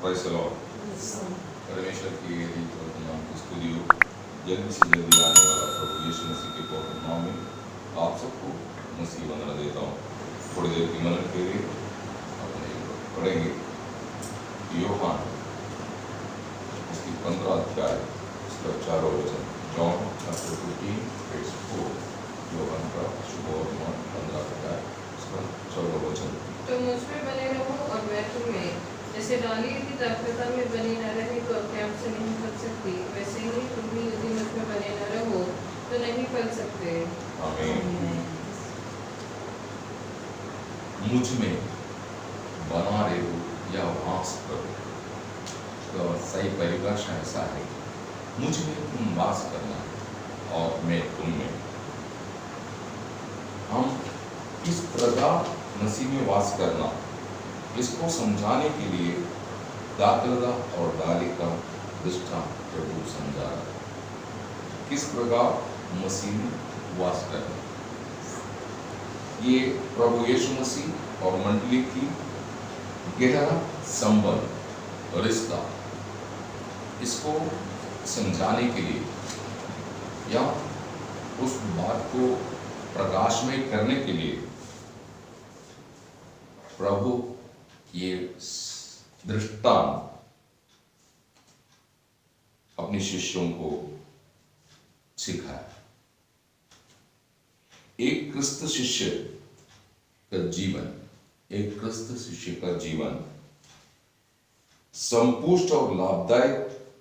Praise the Lord. परमेश्वर की नाम की स्तुति हो। जल्दी से जल्दी आने वाला प्रभु यीशु मसीह के पवित्र नाम में आप सबको मसीह वंदना देता हूँ। थोड़ी देर की मनन के लिए अपने पढ़ेंगे यूहन्ना उसकी 15 अध्याय उसका 4 वचन। John chapter 15 verse 4। यूहन्ना का शुभवर्तमान 15 अध्याय उसका 4 वचन। तो मुझ में बने रहो और मैं तुम में, जैसे डाली यदि दाखलता में बनी न रहे तो अपने आप से नहीं फल सकती, वैसे ही तुम भी यदि मुझ में बने न रहो तो नहीं फल सकते। आमीन। मुझ में बना रहो या वास करो, तो सही परिभाषा ऐसा है, मुझ में तुम वास करना और मैं तुम में। हम इस प्रकार मसीह में वास करना, इसको समझाने के लिए दाखलता और डाली का दृष्टांत प्रभु समझा रहा है। किस प्रकार मसीह में वास करना, ये प्रभु यीशु मसीह और मंडली की गहरा संबंध रिश्ता, इसको समझाने के लिए या उस बात को प्रकाश में करने के लिए प्रभु ये दृष्टांत अपने शिष्यों को सिखाया। एक क्रिस्त शिष्य का जीवन, एक क्रिस्त शिष्य का जीवन संपुष्ट और लाभदायक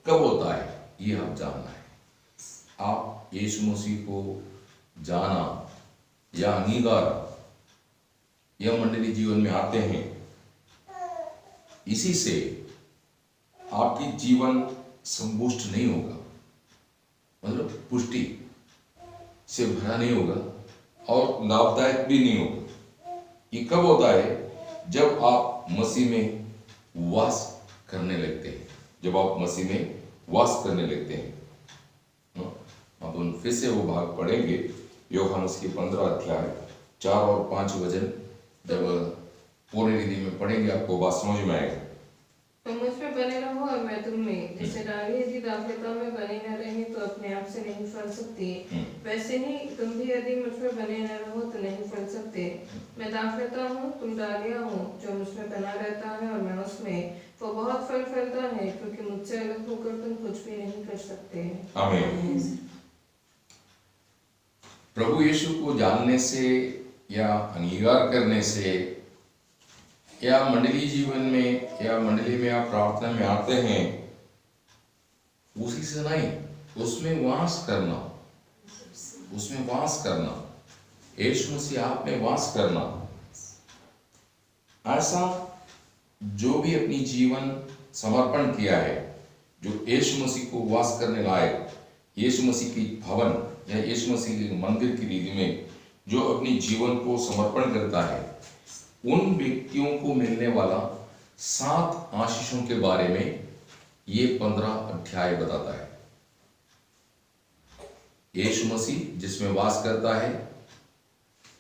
कब होता है, ये आप जानना है। आप यीशु मसीह को जाना या अंगीकारा या मंडली जीवन में आते हैं, इसी से आपकी जीवन संपुष्ट नहीं होगा, मतलब पुष्टि से भरा नहीं होगा और लाभदायक भी नहीं होगा। ये कब होता है, जब आप मसीह में वास करने लगते हैं, जब आप मसीह में वास करने लगते हैं। अपन फिर से वो भाग पढ़ेंगे, यूहन्ना उसकी 15 अध्याय 4 और 5 वचन। जब पूरी रीति में पढ़ेंगे आपको बात समझ में आएगा। तो मुझ में बने रहो और मैं तुम में, जैसे डाली यदि दाखलता में बनी न रहे तो अपने आप से नहीं फल सकती, वैसे ही तुम भी यदि मुझ में बने न रहो तो नहीं फल सकते। मैं दाखलता हूँ, तुम डालियाँ हो, जो मुझ में बना रहता है और मैं उसमें, वो बहुत फल फलता है, क्योंकि मुझसे अलग होकर तुम कुछ भी नहीं कर सकते। आमीन। प्रभु यीशु को जानने से या अंगीकार करने से या मंडली जीवन में या मंडली में आप प्रार्थना में आते हैं, उसी से नहीं, उसमें वास करना, उसमें वास करना, यीशु मसीह आप में वास करना। ऐसा जो भी अपनी जीवन समर्पण किया है, जो यीशु मसीह को वास करने लायक, यीशु मसीह की भवन या यीशु मसीह के मंदिर की रीति में जो अपनी जीवन को समर्पण करता है, उन व्यक्तियों को मिलने वाला 7 आशीषों के बारे में ये 15 अध्याय बताता है। यीशु मसीह जिसमें वास करता है,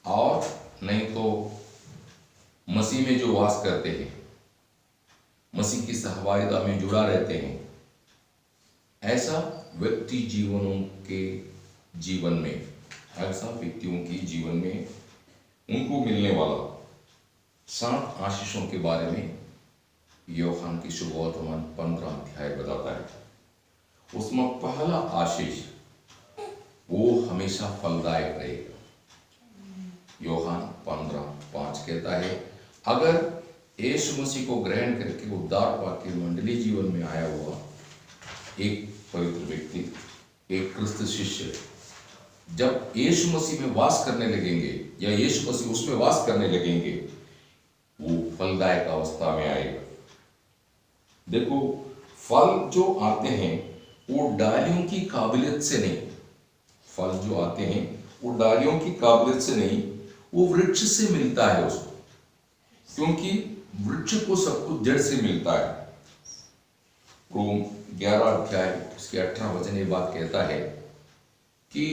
और नहीं तो मसीह में जो वास करते हैं, मसीह की सहभागिता में जुड़ा रहते हैं, ऐसा व्यक्ति जीवनों के जीवन में, ऐसा व्यक्तियों की जीवन में उनको मिलने वाला 7 आशीषों के बारे में यूहन्ना की शुभवर्तमान 15 अध्याय बताता है। उसमें पहला आशीष वो हमेशा फलदायक रहेगा। यूहन्ना 15:5 कहता है, अगर यीशु मसीह को ग्रहण करके उद्धार पाके मंडली जीवन में आया हुआ एक पवित्र व्यक्ति, एक क्रिस्त शिष्य, जब यीशु मसीह में वास करने लगेंगे या यीशु मसीह उसमें वास करने लगेंगे, वो फलदायक अवस्था में आएगा। देखो, फल जो आते हैं वो डालियों की काबिलियत से नहीं, फल जो आते हैं वो डालियों की काबिलियत से नहीं, वो वृक्ष से मिलता है उसको, क्योंकि वृक्ष को सब कुछ जड़ से मिलता है। रोम 11 अध्याय उसके 18 वचन ये बात कहता है कि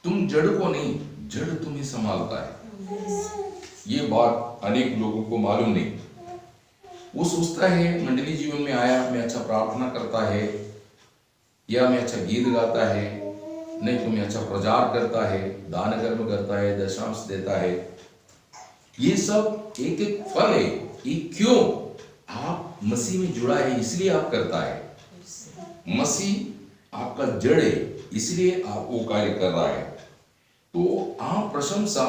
तुम जड़ को नहीं, जड़ तुम्हें संभालता है। ये बात अनेक लोगों को मालूम नहीं, वो सोचता है मंडली जीवन में आया, मैं अच्छा प्रार्थना करता है, या मैं अच्छा गीत गाता है, नहीं तो मैं अच्छा प्रचार करता है, दान कर्म करता है, दशांश देता है। ये सब एक एक फल है। ये क्यों? आप मसीह में जुड़ा है इसलिए आप करता है। मसीह आपका जड़ है इसलिए आप वो कार्य कर रहा है। तो आप प्रशंसा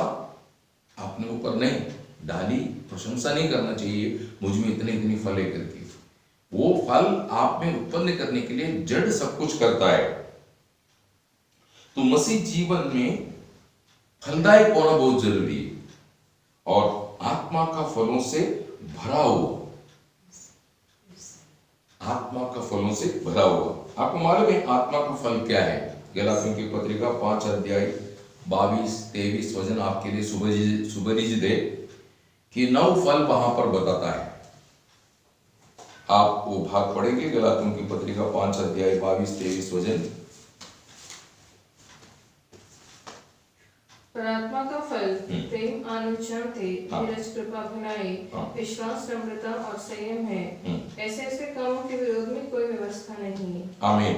अपने ऊपर नहीं डाली, प्रशंसा नहीं करना चाहिए मुझ में इतने इतनी फल है करके। वो फल आप में उत्पन्न करने के लिए जड़ सब कुछ करता है। तो मसीह जीवन में फलदायक होना बहुत जरूरी है और आत्मा का फलों से भरा हुआ, आत्मा का फलों से भरा हुआ। आपको मालूम है आत्मा का फल क्या है? गलातियों की पत्रिका 5 अध्याय 22-23 वचन आपके लिए सुपरिचित है कि 9 फल वहां पर बताता है। आप वो भाग पढ़ेंगे, गलातियों की पत्रिका 5 अध्याय 22-23 वचन। पर आत्मा का फल प्रेम, आनंद, शांति, धीरज, कृपा, भलाई, विश्वास, नम्रता और संयम है। ऐसे ऐसे कामों के विरोध में कोई व्यवस्था नहीं है। आमीन।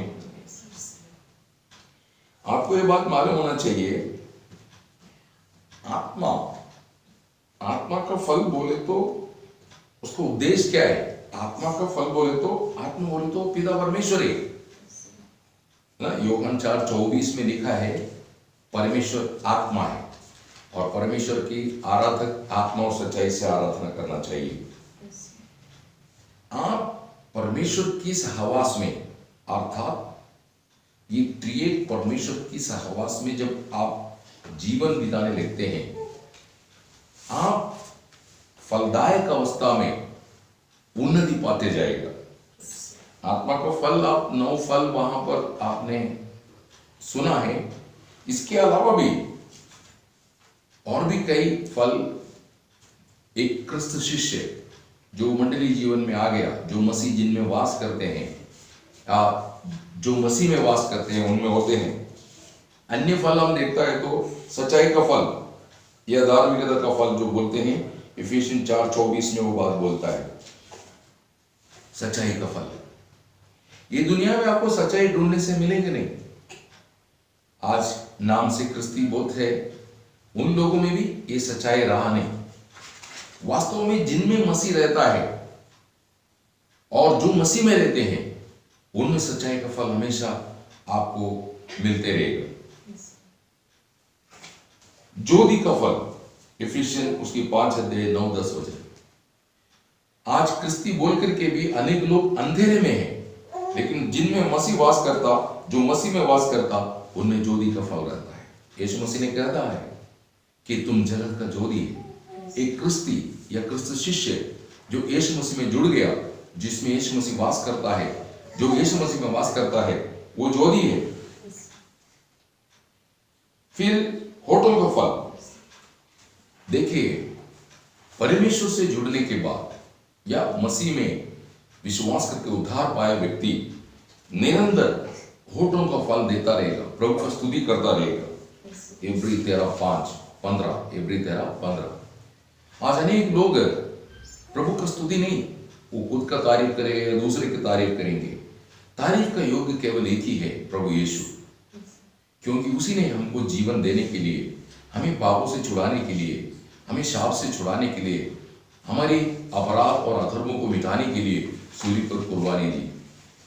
आपको ये बात मालूम होना चाहिए, आत्मा का फल बोले तो उसका उद्देश्य क्या है? आत्मा का फल बोले तो पिता परमेश्वर है ना। यूहन्ना 4:24 में लिखा है परमेश्वर आत्मा है और परमेश्वर की आराधक आत्मा और सच्चाई से आराधना करना चाहिए। आप परमेश्वर की सहवास में, अर्थात ये त्रिएक परमेश्वर की सहवास में जब आप जीवन बिताने लगते हैं, आप फलदायक अवस्था में उन्नति पाते जाएगा। आत्मा का फल, आप 9 फल वहां पर आपने सुना है। इसके अलावा भी और भी कई फल। एक क्रिस्त शिष्य जो मंडली जीवन में आ गया, जो मसीह जिनमें वास करते हैं, जो मसीह में वास करते हैं उनमें होते हैं। अन्य फल हम देखता है तो सच्चाई का फल या धार्मिकता का फल जो बोलते हैं, इफिसियन 4:24 में वो बात बोलता है, सच्चाई का फल। ये दुनिया में आपको सच्चाई ढूंढने से मिलेंगे नहीं। आज नाम से क्रिस्ती बहुत है, उन लोगों में भी ये सच्चाई रहा नहीं। वास्तव में जिनमें मसीह रहता है और जो मसीह में रहते हैं, उनमें सच्चाई का फल हमेशा आपको मिलते रहेगा। ज्योति का फल, इफिसियन उसकी 5 अध्याय 9-10 वचन। आज क्रिस्ती बोल करके भी अनेक लोग अंधेरे में हैं, लेकिन जिनमें मसीह वास करता, जो मसीह में वास करता, उनमें ज्योति का फल रहता है। यीशु मसीह ने कहता है कि तुम जगत का ज्योति है। एक क्रिस्ती या क्रिस्त शिष्य जो यीशु मसीह में जुड़ गया, जिसमें यीशु मसीह वास करता है, जो यीशु मसीह में वास करता है, वो ज्योति है। फिर होठों का फल। देखिए, परमेश्वर से जुड़ने के बाद या मसीह में विश्वास करके उद्धार पाया व्यक्ति निरंतर होठों का फल देता रहेगा, प्रभु का स्तुति करता रहेगा। इब्री 13:5-15, इब्री 13:15। आज अनेक लोग प्रभु का स्तुति नहीं, वो खुद का तारीफ करेंगे या दूसरे की तारीफ करेंगे। तारीफ का योग्य केवल एक ही है, प्रभु यीशु, क्योंकि उसी ने हमको जीवन देने के लिए, हमें पापों से छुड़ाने के लिए, हमें शाप से छुड़ाने के लिए, हमारे अपराध और अधर्मों को मिटाने के लिए सूली पर कुर्बानी दी।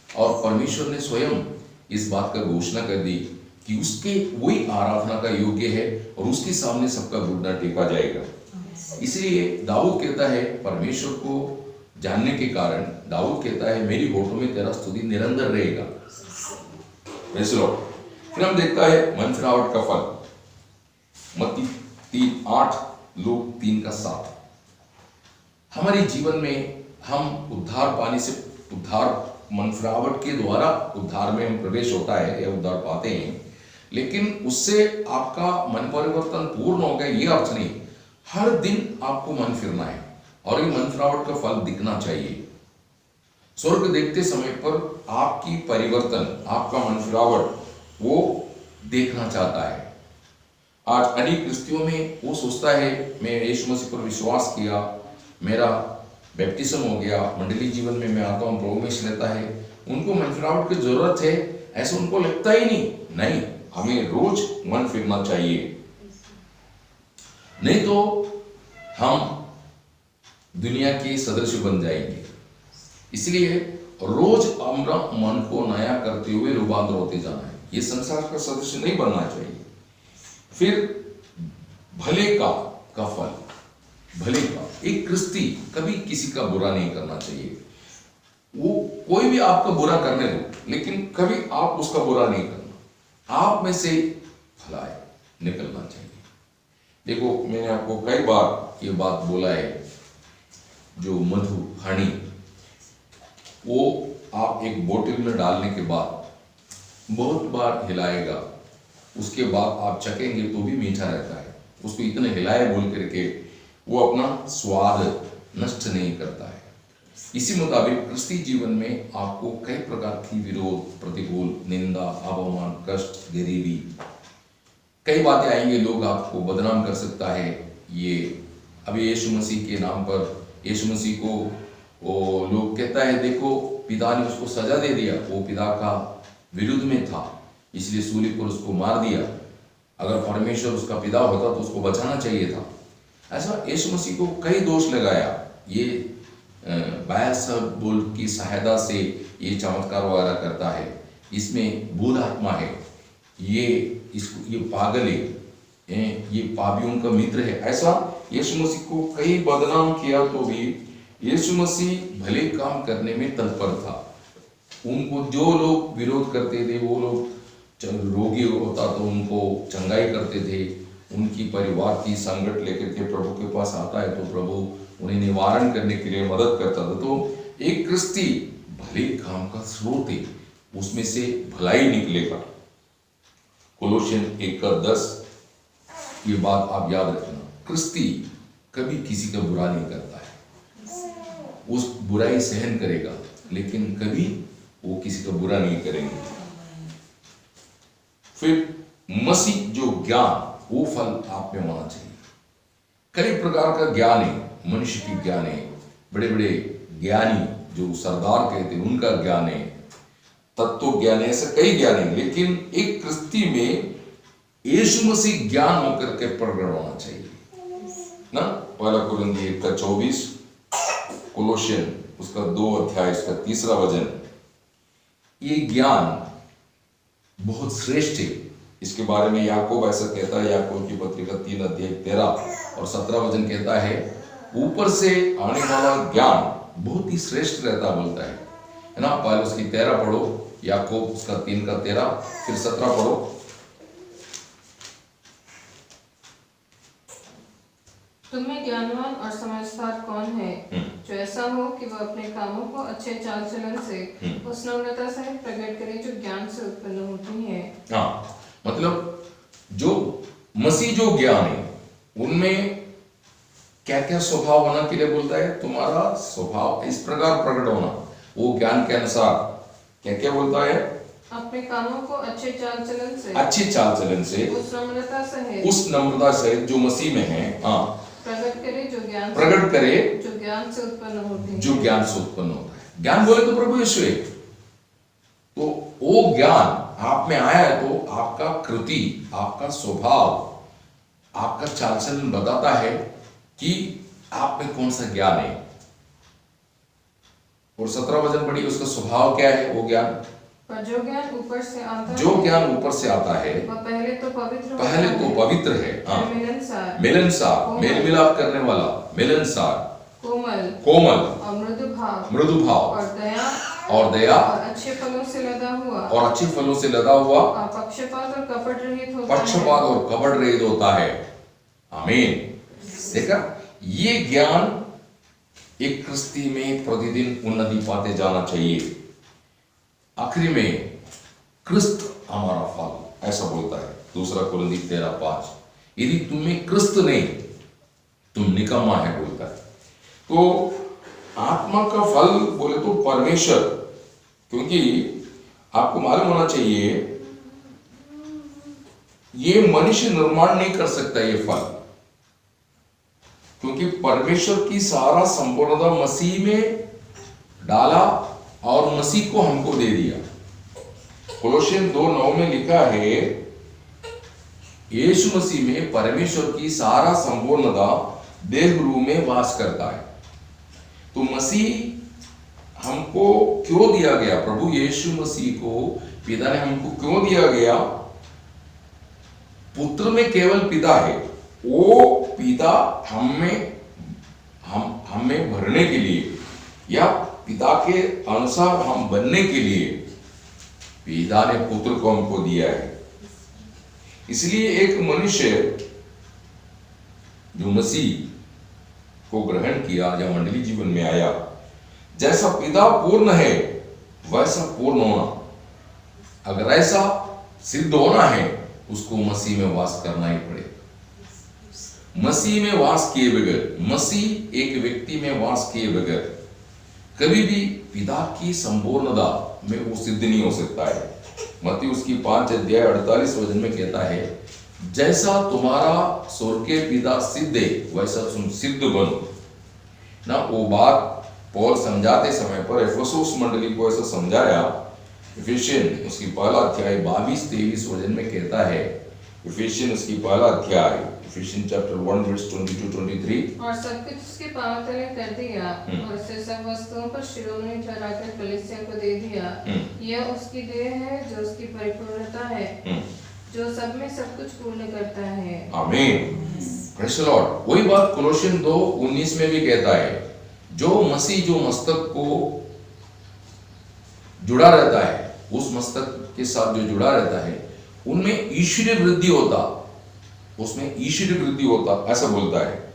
और परमेश्वर ने स्वयं इस बात का घोषणा कर दी कि उसके वही आराधना का योग्य है और उसके सामने सबका घुटना टेका जाएगा। इसलिए दाऊद कहता है, परमेश्वर को जानने के कारण दाऊद कहता है, मेरी होठों में तेरा स्तुति निरंतर रहेगा। फिर हम देखता है मन फिरावट का फल, मत्ती 3:8, लूक 3:7। हमारे जीवन में हम उद्धार पाने से, उद्धार मन फिरावट के द्वारा उद्धार में हम प्रवेश होता है या उद्धार पाते हैं, लेकिन उससे आपका मन परिवर्तन पूर्ण हो गया ये अर्थ नहीं। हर दिन आपको मन फिरना है और ये मन फिरावट का फल दिखना चाहिए। स्वर्ग देखते समय पर आपकी परिवर्तन, आपका मन फिरावट वो देखना चाहता है। आज अनेक क्रिस्तियों में वो सोचता है, मैं यीशु मसीह पर विश्वास किया, मेरा बैप्टिज्म हो गया, मंडली जीवन में मैं आता हूँ, प्रभु में रहता है, उनको मन फिरावट की जरूरत है ऐसा उनको लगता ही नहीं, हमें रोज मन फिरना चाहिए, नहीं तो हम दुनिया के सदस्य बन जाएंगे। इसलिए रोज हमारा मन को नया करते हुए रूपांतर होते जाना है, ये संसार का सदस्य नहीं बनना चाहिए। फिर भले का फल, भले का, एक क्रिस्ती कभी किसी का बुरा नहीं करना चाहिए। वो कोई भी आपका बुरा करने दो, लेकिन कभी आप उसका बुरा नहीं करना, आप में से भलाई निकलना चाहिए। देखो, मैंने आपको कई बार ये बात बोला है, जो मधु, हनी, वो आप एक बोतल में डालने के बाद बहुत बार हिलाएगा, उसके बाद आप चखेंगे तो भी मीठा रहता है। उसको इतने हिलाए बोल करके वो अपना स्वाद नष्ट नहीं करता है। इसी मुताबिक क्रिस्ती जीवन में आपको कई प्रकार की विरोध, प्रतिकूल, निंदा, अपमान, कष्ट, गरीबी, कई बातें आएंगे, लोग आपको बदनाम कर सकता है। ये अभी यीशु मसीह के नाम पर यीशु मसीह को वो लोग कहता है, देखो पिता ने उसको सजा दे दिया, वो पिता का विरुद्ध में था, इसलिए सूली पर उसको मार दिया। अगर परमेश्वर उसका पिता होता तो उसको बचाना चाहिए था। ऐसा यीशु मसीह को कई दोष लगाया। ये बायसबुल की सहायता से ये चमत्कार वगैरह करता है, इसमें भूत आत्मा है, ये पागल है, ये पापियों का मित्र है। ऐसा यीशु मसीह को कई बदनाम किया तो भी यीशु मसीह भले काम करने में तत्पर था। उनको जो लोग विरोध करते थे, वो लोग रोगी होता तो उनको चंगाई करते थे, उनकी परिवार की संकट लेकर के प्रभु के पास आता है तो प्रभु उन्हें निवारण करने के लिए मदद करता था। तो एक क्रिस्ती भले काम का स्रोत है, उसमें से भलाई निकलेगा। कोलोसियन 1:10 ये बात आप याद रखना, क्रिस्ती कभी किसी का बुरा नहीं करता है, उस बुराई सहन करेगा, लेकिन कभी वो किसी का बुरा नहीं करेंगे। फिर मसीह जो ज्ञान, वो फल आप में होना चाहिए। कई प्रकार का ज्ञान है, मनुष्य की ज्ञान है, बड़े बड़े ज्ञानी जो सरदार कहते हैं उनका ज्ञान है, तत्व ज्ञान है, ऐसे कई ज्ञान है, लेकिन एक क्रिस्ती में यीशु मसीह ज्ञान होकर के प्रकट होना चाहिए ना। पहला कुरिन्थी 1:24, कोलोसियन उसका 2 अध्याय उसका 3 वचन, ये ज्ञान बहुत श्रेष्ठ है। इसके बारे में याकूब ऐसा कहता है, याकूब की पत्रिका 3 अध्याय 13 और 17 वचन कहता है, ऊपर से आने वाला ज्ञान बहुत ही श्रेष्ठ रहता बोलता है ना। पहले उसकी 13 पढ़ो, याकूब उसका 3:13, फिर 17 पढ़ो। तुम्हें ज्ञानवान और समझदार कौन है, जो ऐसा हो कि वह अपने कामों को अच्छे चाल चलन से उस नम्रता से प्रकट करे जो ज्ञान से उत्पन्न होती है। हाँ, मतलब जो मसीह जो ज्ञान है उनमें क्या क्या स्वभाव होना के लिए बोलता है, तुम्हारा स्वभाव इस प्रकार प्रकट होना, वो ज्ञान के अनुसार क्या क्या बोलता है, अपने कामों को अच्छे चाल चलन से, अच्छे चाल चलन से, उस नम्रता से जो मसीह में है, हाँ, प्रकट करे जो ज्ञान से उत्पन्न होती है, जो ज्ञान से उत्पन्न होता है। ज्ञान बोले तो प्रभु यीशु है। तो वो ज्ञान आप में आया है तो आपका कृति, आपका स्वभाव, आपका चाल चलन बताता है कि आप में कौन सा ज्ञान है। और 17 वचन पढ़िए, उसका स्वभाव क्या है, वो ज्ञान। पर जो ज्ञान ऊपर से आता है वह पहले तो पवित्र है, हाँ, मिलनसार, मेल मिलाप करने वाला, मिलनसार, कोमल और मृदु भाव और दया और अच्छे फलों से लदा हुआ और पक्षपात और कपट रहित होता है। आमीन। देखा, ये ज्ञान एक क्रिस्ती में प्रतिदिन उन्नति पाते जाना चाहिए। आखिरी में क्रिस्त हमारा फल, ऐसा बोलता है 2 कुरिन्थी 13:5। यदि तुम्हें क्रिस्त नहीं, तुम निकम्मा है बोलता है। तो आत्मा का फल बोले तो परमेश्वर, क्योंकि आपको मालूम होना चाहिए ये मनुष्य निर्माण नहीं कर सकता। ये फल क्योंकि परमेश्वर की सारा संपूर्णता मसीह में डाला और मसीह को हमको दे दिया। कोलोसियन 2:9 में लिखा है, यीशु मसीह में परमेश्वर की सारा संपूर्णता देह रूप में वास करता है। तो मसीह हमको क्यों दिया गया? प्रभु यीशु मसीह को पिता ने हमको क्यों दिया गया? पुत्र में केवल पिता है, वो पिता हमें भरने के लिए या पिता के अनुसार हम बनने के लिए पिता ने पुत्र को हमको दिया है। इसलिए एक मनुष्य जो मसीह को ग्रहण किया या मंडली जीवन में आया, जैसा पिता पूर्ण है वैसा पूर्ण होना, अगर ऐसा सिद्ध होना है उसको मसीह में वास करना ही पड़ेगा। मसीह में वास किए बगैर, मसीह एक व्यक्ति में वास किए बगैर कभी भी पिता की संपूर्णता में वो सिद्ध नहीं हो सकता है। मत्ती उसकी 5:48 में कहता है, जैसा तुम्हारा स्वर्गीय पिता सिद्ध है वैसा तुम सिद्ध बनो ना। वो बात पौल समझाते समय पर एफेसुस मंडली को ऐसा समझाया। इफिसियन उसकी 1 22-23 में कहता है, इफिसियन उसकी 1 इफिसियन चैप्टर 1:22-23, और सब कुछ उसके पांव तले कर दिया और उसे सब वस्तुओं पर शिरोमणि ठहराकर कलीसिया को दे दिया। यह उसकी देह है जो उसकी परिपूर्णता है, जो सब में सब कुछ पूर्ण करता है। आमीन, प्रेज़ द लॉर्ड। वही बात कोलोसियन 2:19 में भी कहता है, जो मसीह जो मस्तक को जुड़ा रहता है, उस मस्तक के साथ जो जुड़ा रहता है, उनमें ईश्वरीय वृद्धि होता, उसमें ईश्वरीय वृद्धि होता, ऐसा बोलता है।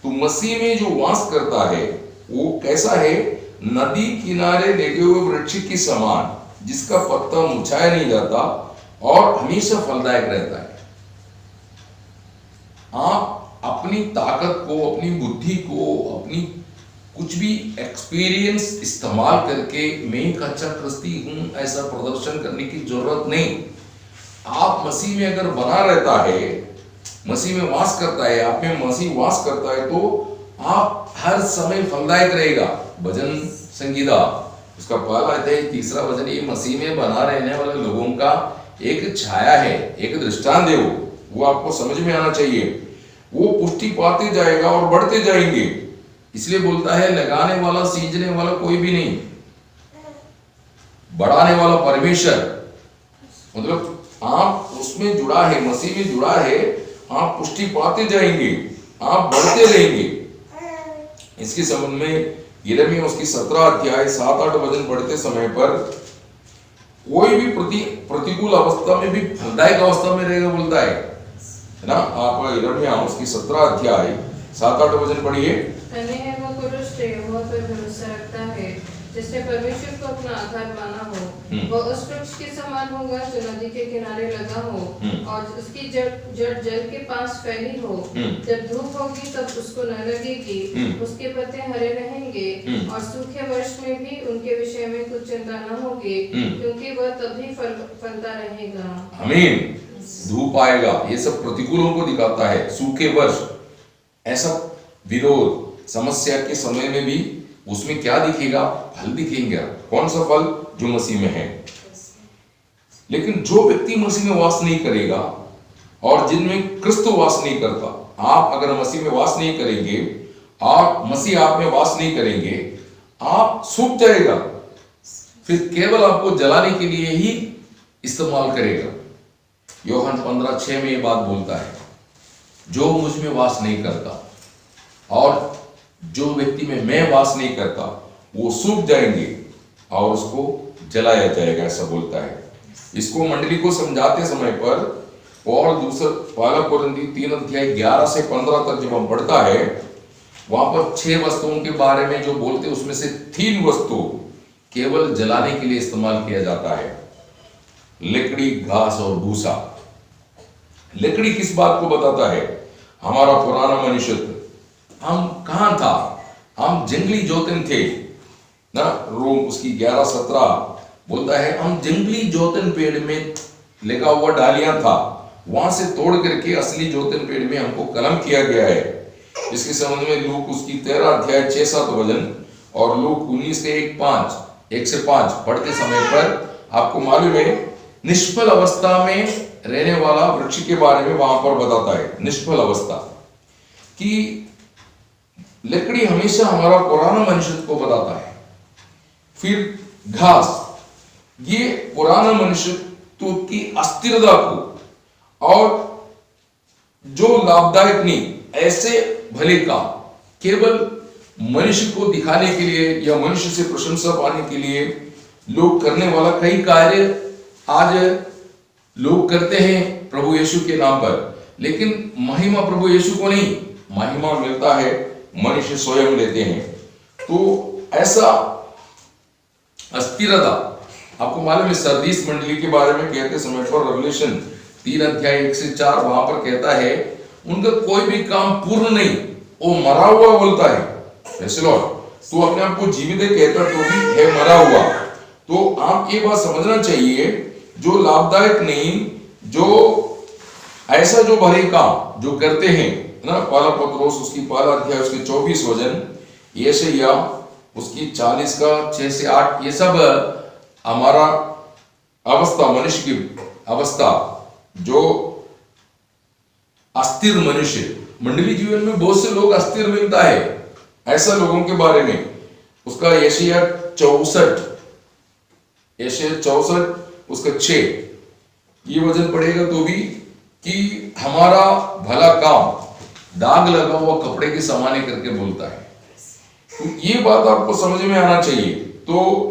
तो मसीह में जो वास करता है वो कैसा है? नदी किनारे लगे हुए वृक्ष की समान, जिसका पत्ता मुरझाया नहीं जाता और हमेशा फलदायक रहता है। आप अपनी ताकत को, अपनी बुद्धि को, अपनी कुछ भी एक्सपीरियंस इस्तेमाल करके मैं एक अच्छा कृस्ती हूं ऐसा प्रदर्शन करने की जरूरत नहीं। आप मसीह में अगर बना रहता है, मसीह में वास करता है, आप में मसीह वास करता है, तो आप हर समय फलदायक रहेगा। भजन संगीता उसका 1 अध्याय 3 वचन, ये मसीह में बना रहने वाले लोगों का एक छाया है, एक दृष्टांत है। वो आपको समझ में आना चाहिए। वो पुष्टि पाते जाएगा और बढ़ते जाएंगे। इसलिए बोलता है, लगाने वाला सींचने वाला कोई भी नहीं, बढ़ाने वाला परमेश्वर। मतलब आप उसमें जुड़ा है, मसीह में जुड़ा है, आप पुष्टि पाते जाएंगे, आप बढ़ते रहेंगे। इसके संबंध में यिर्मयाह उसकी 17 अध्याय 7-8 वचन पढ़ते समय पर कोई भी प्रतिकूल अवस्था में भी फलदायक अवस्था में रहेगा बोलता है ना। आप यिर्मयाह उसकी 17 अध्याय 7-8 वचन पढ़िए। धन्य है वो पुरुष जो यहोवा पर भरोसा रखता है, जिसने परमेश्वर को अपना आधार माना हो। वह उस वृक्ष के समान होगा जो नदी के किनारे लगा हो और उसकी जड़ जल के पास फैली हो। जब धूप होगी तब उसको न लगेगी, उसके पत्ते हरे रहेंगे और सूखे वर्ष में भी उनके विषय में कुछ चिंता न होगी, क्योंकि वह तभी फलता रहेगा। आमीन। धूप आएगा, ये सब प्रतिकूलों को दिखाता है। सूखे वर्ष, ऐसा विरोध समस्या के समय में भी उसमें क्या दिखेगा? फल दिखेंगे। कौन सा फल? जो मसीह में है। लेकिन जो व्यक्ति मसीह में वास नहीं करेगा और जिनमें क्रिस्त वास नहीं करता, आप अगर मसीह में वास नहीं करेंगे, आप मसीह आप में वास नहीं करेंगे, आप सूख जाएगा, फिर केवल आपको जलाने के लिए ही इस्तेमाल करेगा। यूहन्ना 15:6 में ये बात बोलता है, जो मुझ में वास नहीं करता और जो व्यक्ति में मैं वास नहीं करता वो सूख जाएंगे और उसको जलाया जाएगा, ऐसा बोलता है। इसको मंडली को समझाते समय पर और दूसरा 1 कोरिन्थी 3 अध्याय 11 से 15 तक जब हम पढ़ता है, वहां पर 6 वस्तुओं के बारे में जो बोलते हैं, उसमें से 3 वस्तु केवल जलाने के लिए इस्तेमाल किया जाता है। लकड़ी, घास और भूसा। लकड़ी किस बात को बताता है? हमारा पुराना मनुष्य, हम कहां था? हम जंगली जोतन थे ना। रोम उसकी 11:17 बोलता है, हम जंगली जोतन पेड़ में लगा हुआ डालियां था, वहां से तोड़ करके असली जोतन पेड़ में हमको कलम किया गया है। इसके संबंध में लूक उसकी 13 अध्याय 6-7 वचन और लूक 19 के 1 से 5 पढ़ते समय पर आपको मालूम है निष्फल अवस्था में रहने वाला वृक्ष के बारे में वहां पर बताता है। निष्फल अवस्था कि लकड़ी हमेशा हमारा पुराना मनुष्य को बताता है। फिर घास, ये पुराना मनुष्यत्व की अस्थिरता को और जो लाभदायक नहीं, ऐसे भले काम केवल मनुष्य को दिखाने के लिए या मनुष्य से प्रशंसा पाने के लिए लोग करने वाला कई कार्य आज लोग करते हैं प्रभु यीशु के नाम पर, लेकिन महिमा प्रभु यीशु को नहीं, महिमा मिलता है मनुष्य स्वयं लेते हैं। तो ऐसा अस्थिरता आपको मालूम है सरदीस मंडली के बारे में कहते समय पर रेवलेशन 3 अध्याय 1 से 4 वहां पर कहता है उनका कोई भी काम पूर्ण नहीं, वो मरा हुआ बोलता है। तो अपने आप को जीवित कहता तो भी है मरा हुआ। तो आप ये बात समझना चाहिए, जो लाभदायक नहीं, जो ऐसा जो भले काम जो करते हैं ना, पहला पत्रोस उसकी 1 अध्याय उसके 24 वचन, यशायाह उसकी 40 का 6 से 8, ये सब हमारा अवस्था, मनुष्य की अवस्था, जो अस्थिर मनुष्य, मंडली जीवन में बहुत से लोग अस्थिर मिलता है, ऐसा लोगों के बारे में उसका यशायाह 64 उसका 6 ये वचन पढ़ेगा तो भी कि हमारा भला काम दाग लगा हुआ कपड़े के समाने करके बोलता है। तो ये बात आपको समझ में आना चाहिए। तो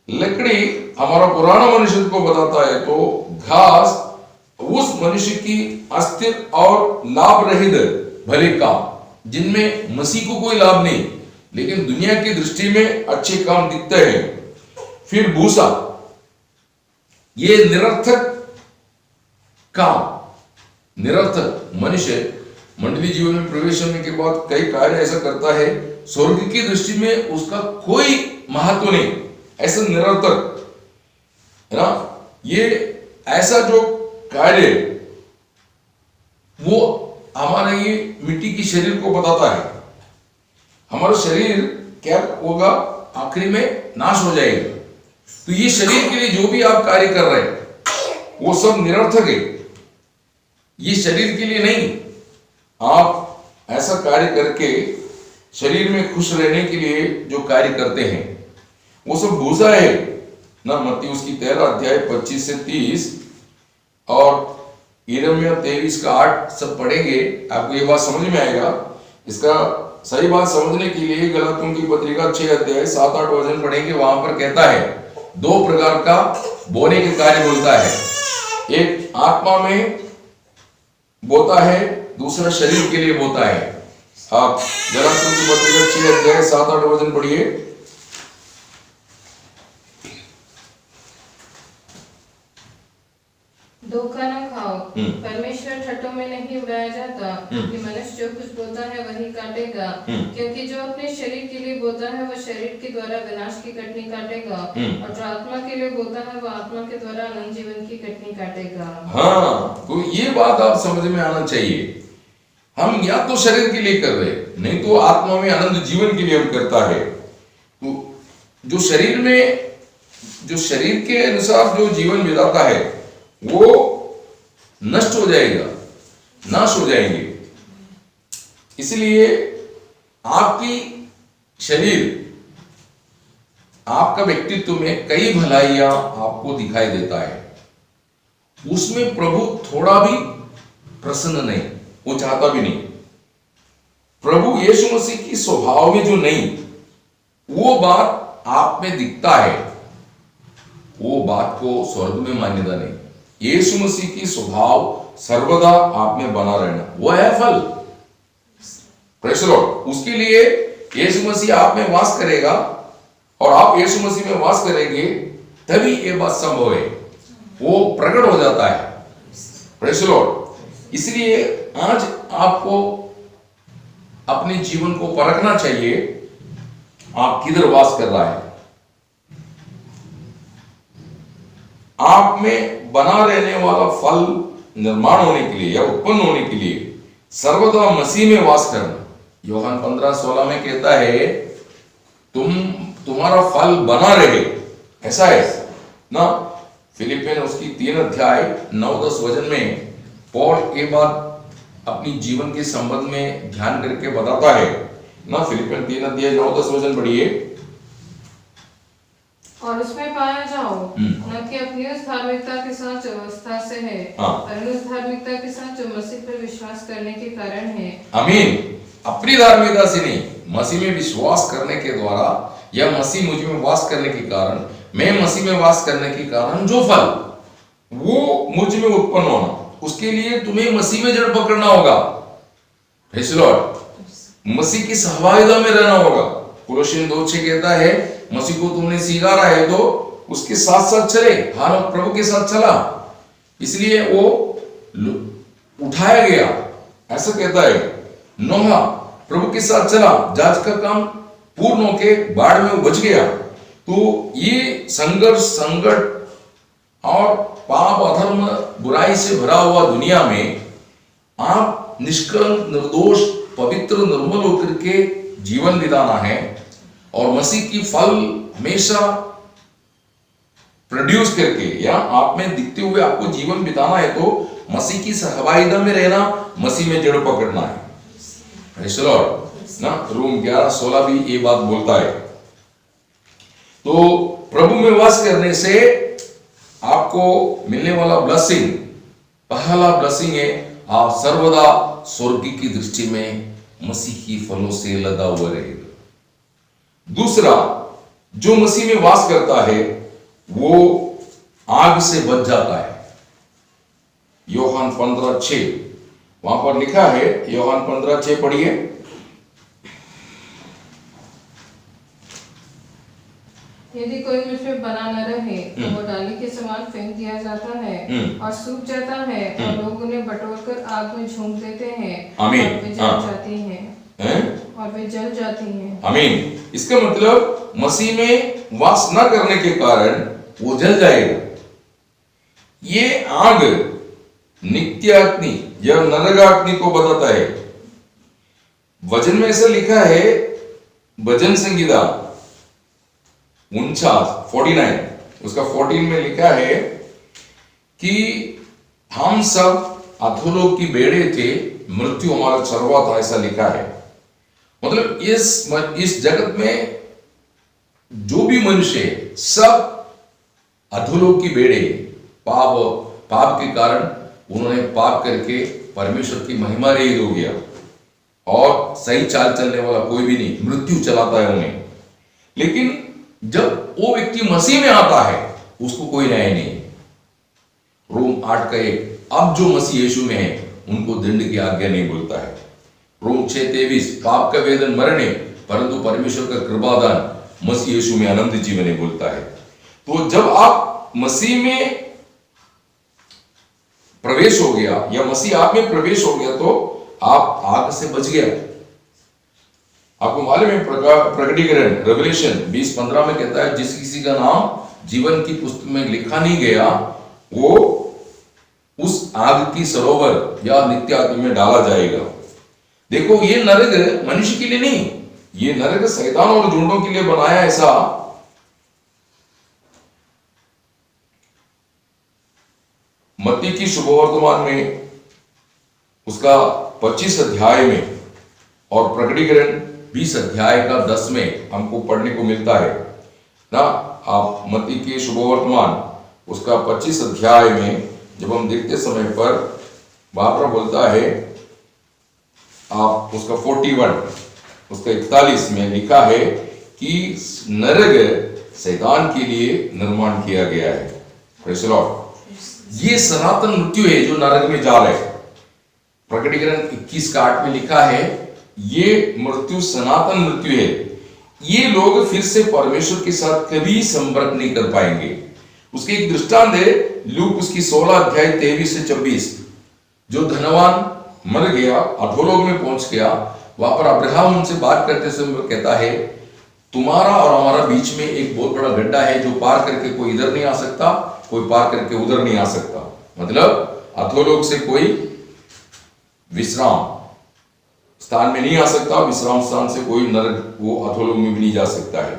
लकड़ी हमारा पुराना मनुष्य को बताता है, तो घास उस मनुष्य की अस्थिर और लाभ रहित भले काम जिनमें मसीह को कोई लाभ नहीं, लेकिन दुनिया की दृष्टि में अच्छे काम दिखते हैं। फिर भूसा, ये निरर्थक काम, निरर्थक मनुष्य मंडली जीवन में प्रवेश करने के बाद कई कार्य ऐसा करता है, स्वर्ग की दृष्टि में उसका कोई महत्व नहीं, ऐसा निरर्थक है ना। ये ऐसा जो कार्य वो हमारा ये मिट्टी की शरीर को बताता है। हमारा शरीर क्या होगा, आखिरी में नाश हो जाएगा। तो ये शरीर के लिए जो भी आप कार्य कर रहे हैं वो सब निरर्थक है, ये शरीर के लिए नहीं। आप ऐसा कार्य करके शरीर में खुश रहने के लिए जो कार्य करते हैं वो सब भूसा है ना। मत्ती उसकी 13 अध्याय 25 से 30 और यिर्मयाह 23 का 8 सब पढ़ेंगे, आपको ये बात समझ में आएगा। इसका सही बात समझने के लिए गलातियों की पत्रिका 6 अध्याय 7-8 वचन पढ़ेंगे, वहां पर कहता है 2 प्रकार का बोने के कार्य बोलता है, एक आत्मा में बोता है, दूसरा शरीर के लिए बोता है। आप गलातियों की पत्रिका 6 अध्याय 7-8 वचन पढ़िए। धोखा न खाओ, परमेश्वर ठट्टों में नहीं उड़ाया जाता, कि मनुष्य जो कुछ बोता है वही काटेगा। क्योंकि जो अपने शरीर के लिए बोता है वह शरीर के द्वारा विनाश की कटनी काटेगा, और जो आत्मा के लिए बोता है वह आत्मा के द्वारा अनंत जीवन की कटनी काटेगा। हाँ, तो ये बात आप समझ में आना चाहिए। हम या तो शरीर के लिए कर रहे, नहीं तो आत्मा में अनंत जीवन के लिए हम करता है। तो जो शरीर में, जो शरीर के अनुसार जो जीवन बिताता है वो नष्ट हो जाएगा, नाश हो जाएंगे। इसलिए आपकी शरीर, आपका व्यक्तित्व में कई भलाइयां आपको दिखाई देता है, उसमें प्रभु थोड़ा भी प्रसन्न नहीं, वो चाहता भी नहीं। प्रभु यीशु मसीह की स्वभाव में जो नहीं, वो बात आप में दिखता है, वो बात को स्वर्ग में मान्यता नहीं। यीशु मसीह की स्वभाव सर्वदा आप में बना रहना, वो है फल। Praise the Lord. उसके लिए यीशु मसीह आप में वास करेगा और आप यीशु मसीह में वास करेंगे, तभी ये बात संभव है, वो प्रकट हो जाता है। Praise the Lord. इसलिए आज आपको अपने जीवन को परखना चाहिए, आप किधर वास कर रहा है। आप में बना रहने वाला फल निर्माण होने के लिए या उत्पन्न होने के लिए सर्वदा मसीह में वास करना, यूहन्ना 15:16 में कहता है तुम्हारा फल बना रहे, ऐसा है ना। फिलिपियन उसकी 3 अध्याय 9-10 वचन में पौल ये बात अपनी जीवन के संबंध में ध्यान करके बताता है ना। फिलिपियन 3 अध्याय 9-10 वचन पढ़िए। और उसमें पाया जाओ न कि अपनी उस धार्मिकता के साथ जो व्यवस्था से है, पर उस धार्मिकता के साथ जो मसीह पर विश्वास करने के कारण है। आमीन। अपनी धार्मिकता से नहीं, मसीह में विश्वास करने के द्वारा या मसीह मुझ में वास करने के कारण, मैं मसीह में वास करने के कारण जो फल वो मुझ में उत्पन्न होना, उसके लिए तुम्हें मसीह में जड़ पकड़ना होगा। Praise the Lord. मसीह की सहभागिता में रहना होगा। कोलोसियन 2:6 कहता है मसीह को तुमने स्वीकारा है तो उसके साथ साथ चले। हाँ, प्रभु के साथ चला, इसलिए वो उठाया गया, ऐसा कहता है। नोहा प्रभु के साथ चला, जहाज का काम पूर्ण होके बाढ़ में वो बच गया। तो ये संघर्ष, संकट और पाप, अधर्म, बुराई से भरा हुआ दुनिया में आप निष्कलंक, निर्दोष, पवित्र, निर्मल होकर के जीवन बिताना है और मसीह की फल हमेशा प्रोड्यूस करके या आप में दिखते हुए आपको जीवन बिताना है, तो मसीह की सहभागिता में रहना, मसीह में जड़ पकड़ना है। प्रेज़ द लॉर्ड ना। रोम 11:16 भी ये बात बोलता है। तो प्रभु में वास करने से आपको मिलने वाला ब्लेसिंग, पहला ब्लेसिंग है आप सर्वदा स्वर्ग की दृष्टि में मसीह की फलों से लदा हुआ रहेगा। दूसरा, जो मसीह में वास करता है वो आग से बच जाता है। यूहन्ना 15:6 वहां पर लिखा है। यूहन्ना 15:6 पढ़िए। यदि कोई मुझ में बना न रहे तो वो डाली के समान फेंक दिया जाता है और सूख जाता है और लोग उन्हें बटोरकर आग में झोंक देते हैं और वे जल जाती हैं। आमीन। इसका मतलब मसीह में वास न करने के कारण वो जल जाएगा। ये आग नित्य अग्नि या नरकाग्नि को बताता है। वचन में ऐसा लिखा है, भजन संगीता 49 उसका 14 में लिखा है कि हम सब अधोलोक की बेड़े थे, मृत्यु हमारा चरवा था, ऐसा लिखा है। मतलब इस जगत में जो भी मनुष्य है सब अधोलोक की बेड़े, पाप के कारण उन्होंने पाप करके परमेश्वर की महिमा रहित हो गया और सही चाल चलने वाला कोई भी नहीं, मृत्यु चलाता है उन्हें। लेकिन जब वो व्यक्ति मसीह में आता है उसको कोई न्याय नहीं। रोम 8:1 अब जो मसीह यीशु में है उनको दंड की आज्ञा नहीं बोलता है। रोम 6:23 पाप का वेदन मरण है परंतु परमेश्वर का कृपादान मसीह यीशु में अनंत जीवन है बोलता है। तो जब आप मसीह में प्रवेश हो गया या मसीह आप में प्रवेश हो गया तो आप आग से बच गया। आपको मालूम है प्रकटीकरण रेवलेशन 20:15 में कहता है जिस किसी का नाम जीवन की पुस्तक में लिखा नहीं गया वो उस आग की सरोवर या नित्य आग में डाला जाएगा। देखो ये नरक मनुष्य के लिए नहीं, ये नरक शैतान और झुंडों के लिए बनाया। ऐसा मत्ती की शुभवर्तमान में उसका 25 अध्याय में और प्रकटीकरण 20 अध्याय का 10 में हमको पढ़ने को मिलता है ना। आप मत्ती के शुभवर्तमान उसका 25 अध्याय में जब हम देखते समय पर वहां पर बोलता है, आप उसका 41 उसका 41 में लिखा है कि नरक शैतान के लिए निर्माण किया गया है। Praise the Lord. ये सनातन मृत्यु है जो नरक में जा रहे। प्रकटीकरण 21:8 में लिखा है ये मृत्यु सनातन मृत्यु है, ये लोग फिर से परमेश्वर के साथ कभी संपर्क नहीं कर पाएंगे। उसके एक दृष्टांत है लूक उसकी 16 अध्याय 23 से 24। जो धनवान मर गया, अधोलोक में पहुंच गया, वहां पर अब्राहम उनसे बात करते समय कहता है तुम्हारा और हमारा बीच में एक बहुत बड़ा गड्ढा है जो पार करके कोई इधर नहीं आ सकता, कोई पार करके उधर नहीं आ सकता। मतलब अधोलोक से कोई विश्राम स्थान में नहीं आ सकता, विश्राम स्थान से कोई नरक वो अधोलोक में भी नहीं जा सकता है।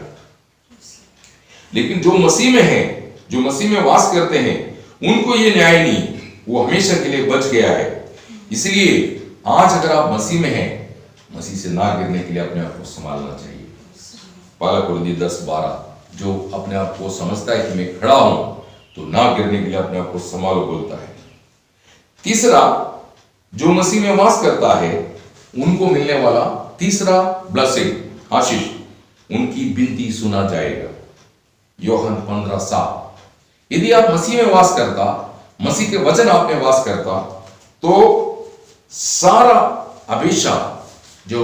लेकिन जो मसीह में है, जो मसीह में वास करते हैं, उनको ये न्याय नहीं, वो हमेशा के लिए बच गया है। इसलिए आज अगर आप मसीह में हैं, मसीह से ना गिरने के लिए अपने आप को संभालना चाहिए। पहला कुरिन्थियों 10:12, जो अपने आप को समझता है कि मैं खड़ा हूं, तो ना गिरने के लिए अपने आप को संभालो बोलता है। तीसरा, जो मसीह में वास करता है, उनको मिलने वाला तीसरा ब्लेसिंग, आशीष, उनकी विनती सुना जाएगा। यूहन्ना 15:7। यदि आप मसीह में वास करता, मसीह के वचन आप में वास करता, तो सारा अभिषेक जो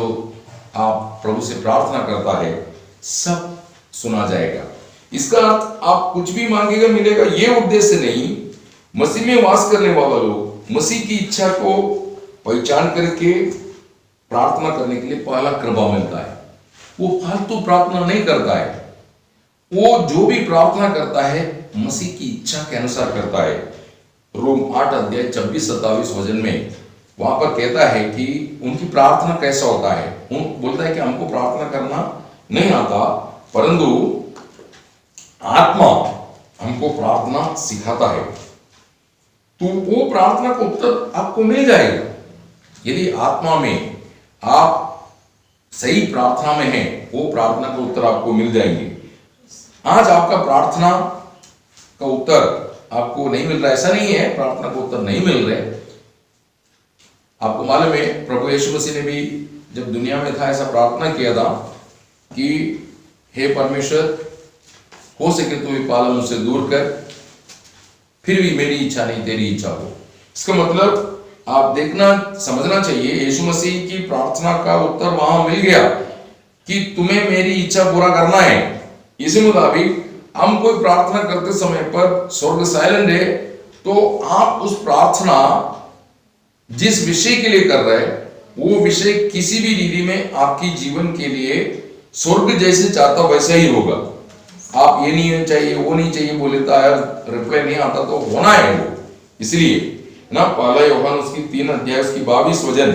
आप प्रभु से प्रार्थना करता है, सब सुना जाएगा। इसका अर्थ आप कुछ भी मांगेगा मिलेगा, ये उद्देश्य नहीं। मसीह में वास करने वाला लोग मसीह की इच्छा को पहचान करके प्रार्थना करने के लिए पहला कृपा मिलता है। वो फालतू प्रार्थना नहीं करता है, वो जो भी प्रार्थना करता है मसीह की इच्छा के अनुसार करता है। रोम 8:26-27 वचन में वहां पर कहता है कि उनकी प्रार्थना कैसा होता है। बोलता है कि हमको प्रार्थना करना नहीं आता, परंतु आत्मा हमको प्रार्थना सिखाता है। तो वो प्रार्थना का उत्तर आपको मिल जाएगा यदि आत्मा में आप सही प्रार्थना में हैं, वो प्रार्थना का उत्तर आपको मिल जाएंगे। आज आपका प्रार्थना का उत्तर आपको नहीं मिल रहा, ऐसा नहीं है प्रार्थना का उत्तर नहीं मिल रहे। आपको मालूम है प्रभु यीशु मसीह ने भी जब दुनिया में था ऐसा प्रार्थना किया था कि हे परमेश्वर, हो सके तो ये पालन मुझसे दूर कर, फिर भी मेरी इच्छा नहीं तेरी इच्छा हो। इसका मतलब आप देखना समझना चाहिए, यीशु मसीह की प्रार्थना का उत्तर वहां मिल गया कि तुम्हें मेरी इच्छा पूरा करना है। इसी मुताबिक हम कोई प्रार्थना करते समय पर स्वर्ग साइलेंट है, तो आप उस प्रार्थना जिस विषय के लिए कर रहे हैं, वो विषय किसी भी रीति में आपकी जीवन के लिए स्वर्ग जैसे चाहता वैसा ही होगा। आप ये नहीं चाहिए वो नहीं चाहिए बोले तो यार रिप्लाई नहीं आता, तो होना है वो। इसलिए ना पहला यूहन्ना उसकी 3 उसकी 22 वचन,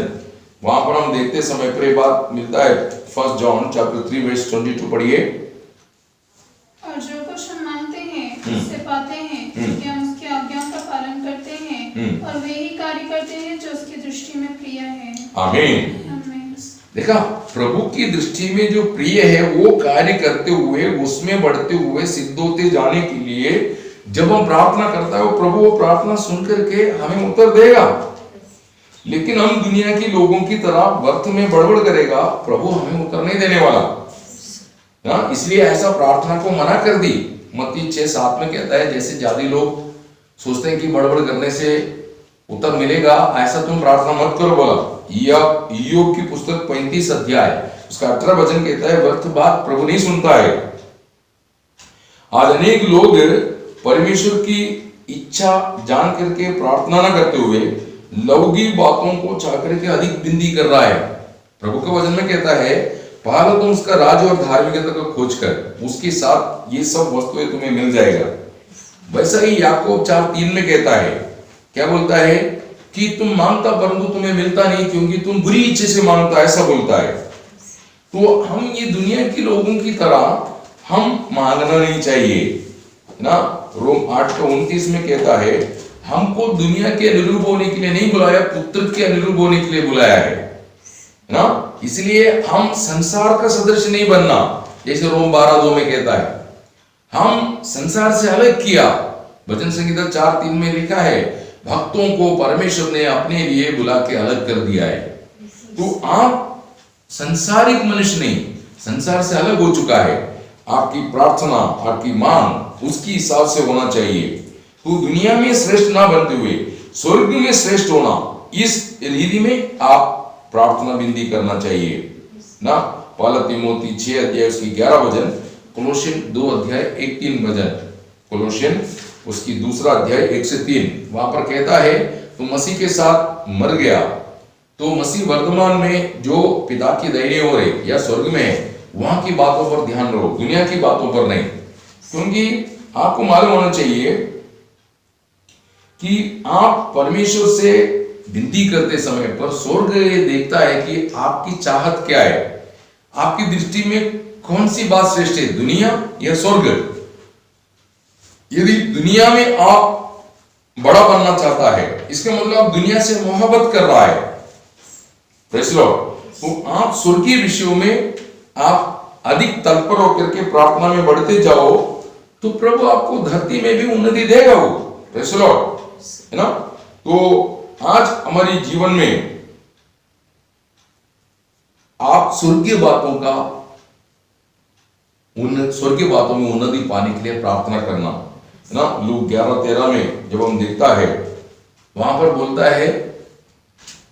वहां पर हम देखते समय पर ये बात मिलता है। 1 जॉन चैप्टर 3:22 पढ़िए। और जो कुछ हम मांगते हैं उससे पाते हैं, क्योंकि हम उसकी आज्ञाओं का पालन करते हैं और वे ही कार्य करते हैं जो उसकी दृष्टि में प्रिय है। आमीन। देखा, प्रभु की दृष्टि में जो प्रिय है वो कार्य करते हुए, उसमें बढ़ते हुए, सिद्ध होते जाने के लिए जब हम प्रार्थना करता है, वो प्रभु वो प्रार्थना सुन करके हमें उत्तर देगा। लेकिन हम दुनिया के लोगों की तरह व्यर्थ में बड़बड़ करेगा, प्रभु हमें उत्तर नहीं देने वाला ना। इसलिए ऐसा प्रार्थना को मना कर दी। मत्ती 6:7 में कहता है, जैसे जादी लोग सोचते हैं कि बड़बड़ करने से उत्तर मिलेगा, ऐसा तुम प्रार्थना मत करो बोला। ईयोब की पुस्तक 35 अध्याय उसका 18 वचन कहता है, व्यर्थ बात प्रभु नहीं सुनता है। आज अनेक लोग परमेश्वर की इच्छा जान करके प्रार्थना न करते हुए लौकिक बातों को चाह करके अधिक विनती कर रहा है। प्रभु के वचन में कहता है, पहले तुम उसका राज्य और धार्मिकता को खोज कर, उसके साथ ये सब वस्तुएं तुम्हें मिल जाएगा। वैसा ही याकूब 4:3 में कहता है, क्या बोलता है कि तुम मांगता परंतु तुम्हें मिलता नहीं, क्योंकि तुम बुरी इच्छा से मांगता, ऐसा बोलता है। तो हम ये दुनिया के लोगों की तरह हम मांगना नहीं चाहिए ना। रोम 8:29 में कहता है, हमको दुनिया के अनुरूप होने के लिए नहीं बुलाया, पुत्र के अनुरूप होने के लिए बुलाया है ना। इसलिए हम संसार का सदस्य नहीं बनना, जैसे रोम 12:2 में कहता है। हम संसार से अलग किया। भजन संहिता 4:3 में लिखा है, भक्तों को परमेश्वर ने अपने लिए बुला के अलग कर दिया है। तो आप संसारिक मनुष्य नहीं, संसार से अलग हो चुका है। आपकी प्रार्थना, आपकी मांग उसकी हिसाब से होना चाहिए। तो दुनिया में श्रेष्ठ ना बनते हुए स्वर्ग में श्रेष्ठ होना, इस रीति में आप प्रार्थना विनती करना चाहिए ना। पहला तीमोथी 6 उसकी 11 वचन, कोलोसियन 2 वचन, कोलोसियन उसकी 2 1 से 3, वहां पर कहता है, तो मसीह के साथ मर गया, तो मसीह वर्तमान में जो पिता की दाहिनी ओर है या स्वर्ग में है, वहां की बातों पर ध्यान रहो, दुनिया की बातों पर नहीं। क्योंकि आपको मालूम होना चाहिए कि आप परमेश्वर से विनती करते समय पर स्वर्ग ये देखता है कि आपकी चाहत क्या है, आपकी दृष्टि में कौन सी बात श्रेष्ठ है, दुनिया या स्वर्ग। यदि दुनिया में आप बड़ा बनना चाहता है, इसका मतलब आप दुनिया से मोहब्बत कर रहा है, प्रेज़ द लॉर्ड, तो आप स्वर्गीय विषयों में आप अधिक तत्पर होकर के प्रार्थना में बढ़ते जाओ तो प्रभु आपको धरती में भी उन्नति देगा वो, प्रेज़ द लॉर्ड, है ना। तो आज हमारी जीवन में आप स्वर्गीय बातों का स्वर्गीय बातों में उन्नति पाने के लिए प्रार्थना करना, है ना। लूक 11:13 में जब हम देखता है, वहां पर बोलता है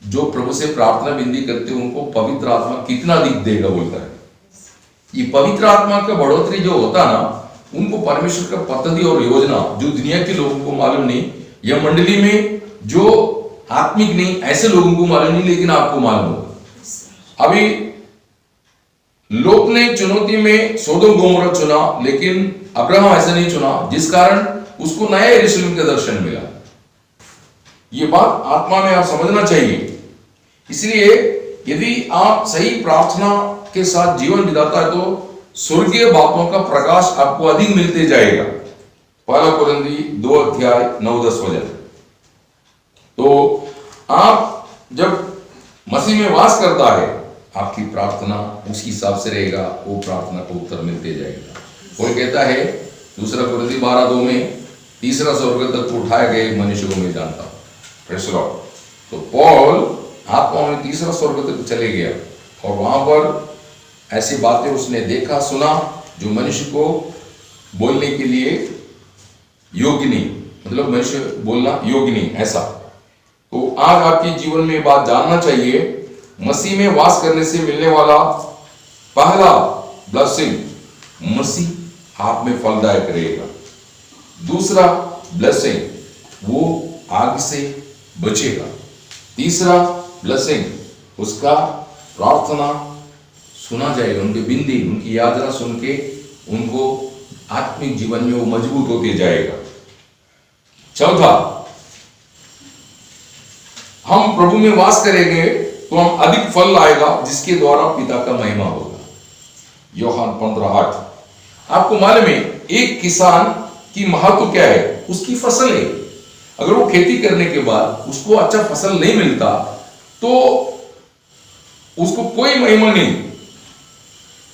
जो प्रभु से प्रार्थना विनती करते हैं उनको पवित्र आत्मा कितना अधिक देगा, बोलता है। ये पवित्र आत्मा का बढ़ोतरी जो होता ना, उनको परमेश्वर का पद्धति और योजना जो दुनिया के लोगों को मालूम नहीं, या मंडली में जो आत्मिक नहीं ऐसे लोगों को मालूम नहीं, लेकिन आपको मालूम होगा। अभी लोक ने चुनौती में सोदोम गोमोरा चुना, लेकिन अब्राहम ऐसा नहीं चुना, जिस कारण उसको नया यरूशलेम का दर्शन मिला। ये बात आत्मा में आप समझना चाहिए। इसलिए यदि आप सही प्रार्थना के साथ जीवन बिताता है तो स्वर्गीय बातों का प्रकाश आपको अधिक मिलते जाएगा। पहला कुरिन्थी 2:9-10 वचन। तो आप जब मसीह में वास करता है, आपकी प्रार्थना उस हिसाब से रहेगा, वो प्रार्थना को उत्तर मिलते जाएगा। कोई कहता है दूसरा कुरिन्थी 12:2 में, तीसरा स्वर्ग तक उठाए गए मनुष्य को मैं जानता हूं, प्रेज़ द लॉर्ड। तो पौल आत्मा में तीसरा स्वर्ग तक चले गया और वहां पर ऐसी बातें उसने देखा सुना जो मनुष्य को बोलने के लिए योग्य नहीं, मतलब मनुष्य बोलना योग्य नहीं, ऐसा। तो आज आपके जीवन में बात जानना चाहिए, मसीह में वास करने से मिलने वाला पहला ब्लेसिंग, मसीह आप में फलदायक रहेगा। दूसरा ब्लेसिंग, वो आग से बचेगा। तीसरा ब्लेसिंग, उसका प्रार्थना सुना जाएगा, उनके बिंदी उनकी यात्रा सुन के उनको आत्मिक जीवन में वो मजबूत होते जाएगा। चौथा, हम प्रभु में वास करेंगे तो हम अधिक फल लाएगा, जिसके द्वारा पिता का महिमा होगा। यूहन्ना 15:8। आपको मालूम है एक किसान की महत्व क्या है, उसकी फसल है। अगर वो खेती करने के बाद उसको अच्छा फसल नहीं मिलता तो उसको कोई महिमा नहीं।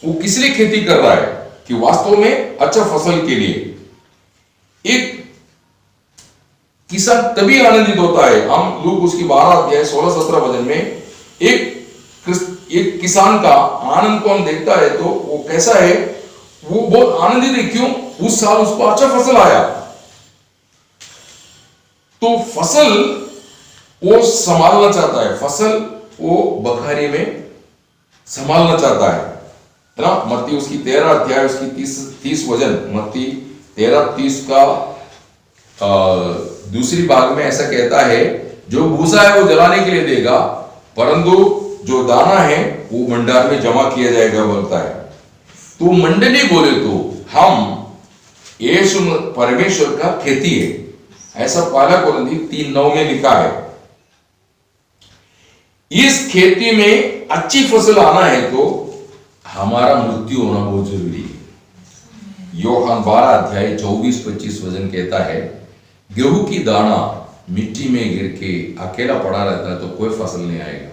वो किस लिए खेती कर रहा है कि वास्तव में अच्छा फसल के लिए। एक किसान तभी आनंदित होता है, हम लोग उसकी 12:16-17 वचन में एक किसान का आनंद को हम देखता है तो वो कैसा है, वो बहुत आनंदित है। क्यों? उस साल उसको अच्छा फसल आया। तो फसल वो संभालना चाहता है, फसल वो बखारी में संभालना चाहता है ना। मत्ती उसकी 13 अध्याय उसकी 30 वचन, मत्ती 13:30 का दूसरी भाग में ऐसा कहता है, जो भूसा है वो जलाने के लिए देगा, परंतु जो दाना है वो भंडार में जमा किया जाएगा, बोलता है। तो मंडली बोले तो हम यीशु परमेश्वर का खेती है, ऐसा पहला कुरिन्थी 3:9 में लिखा है। इस खेती में अच्छी फसल आना है तो हमारा मृत्यु होना बहुत जरूरी है। यूहन्ना 12:24-25 वचन कहता है, गेहूं की दाना मिट्टी में गिर के अकेला पड़ा रहता है तो कोई फसल नहीं आएगा,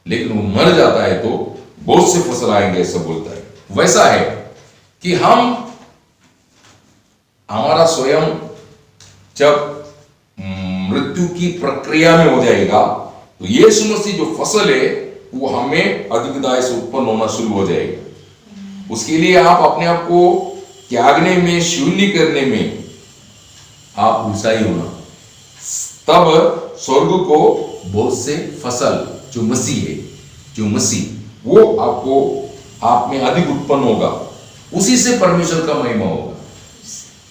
लेकिन वो मर जाता है तो बहुत से फसल आएंगे, ऐसा बोलता है। वैसा है कि हमारा स्वयं जब मृत्यु की प्रक्रिया में हो जाएगा तो यीशु मसीह जो फसल है वो हमें अधिकदाय से उत्पन्न होना शुरू हो जाएगा। उसके लिए आप अपने आप को त्यागने में, शून्य करने में आप उत्साही होना, तब स्वर्ग को बहुत से फसल जो मसीह है, जो मसीह वो आपको आप में अधिक उत्पन्न होगा, उसी से परमेश्वर का महिमा होगा।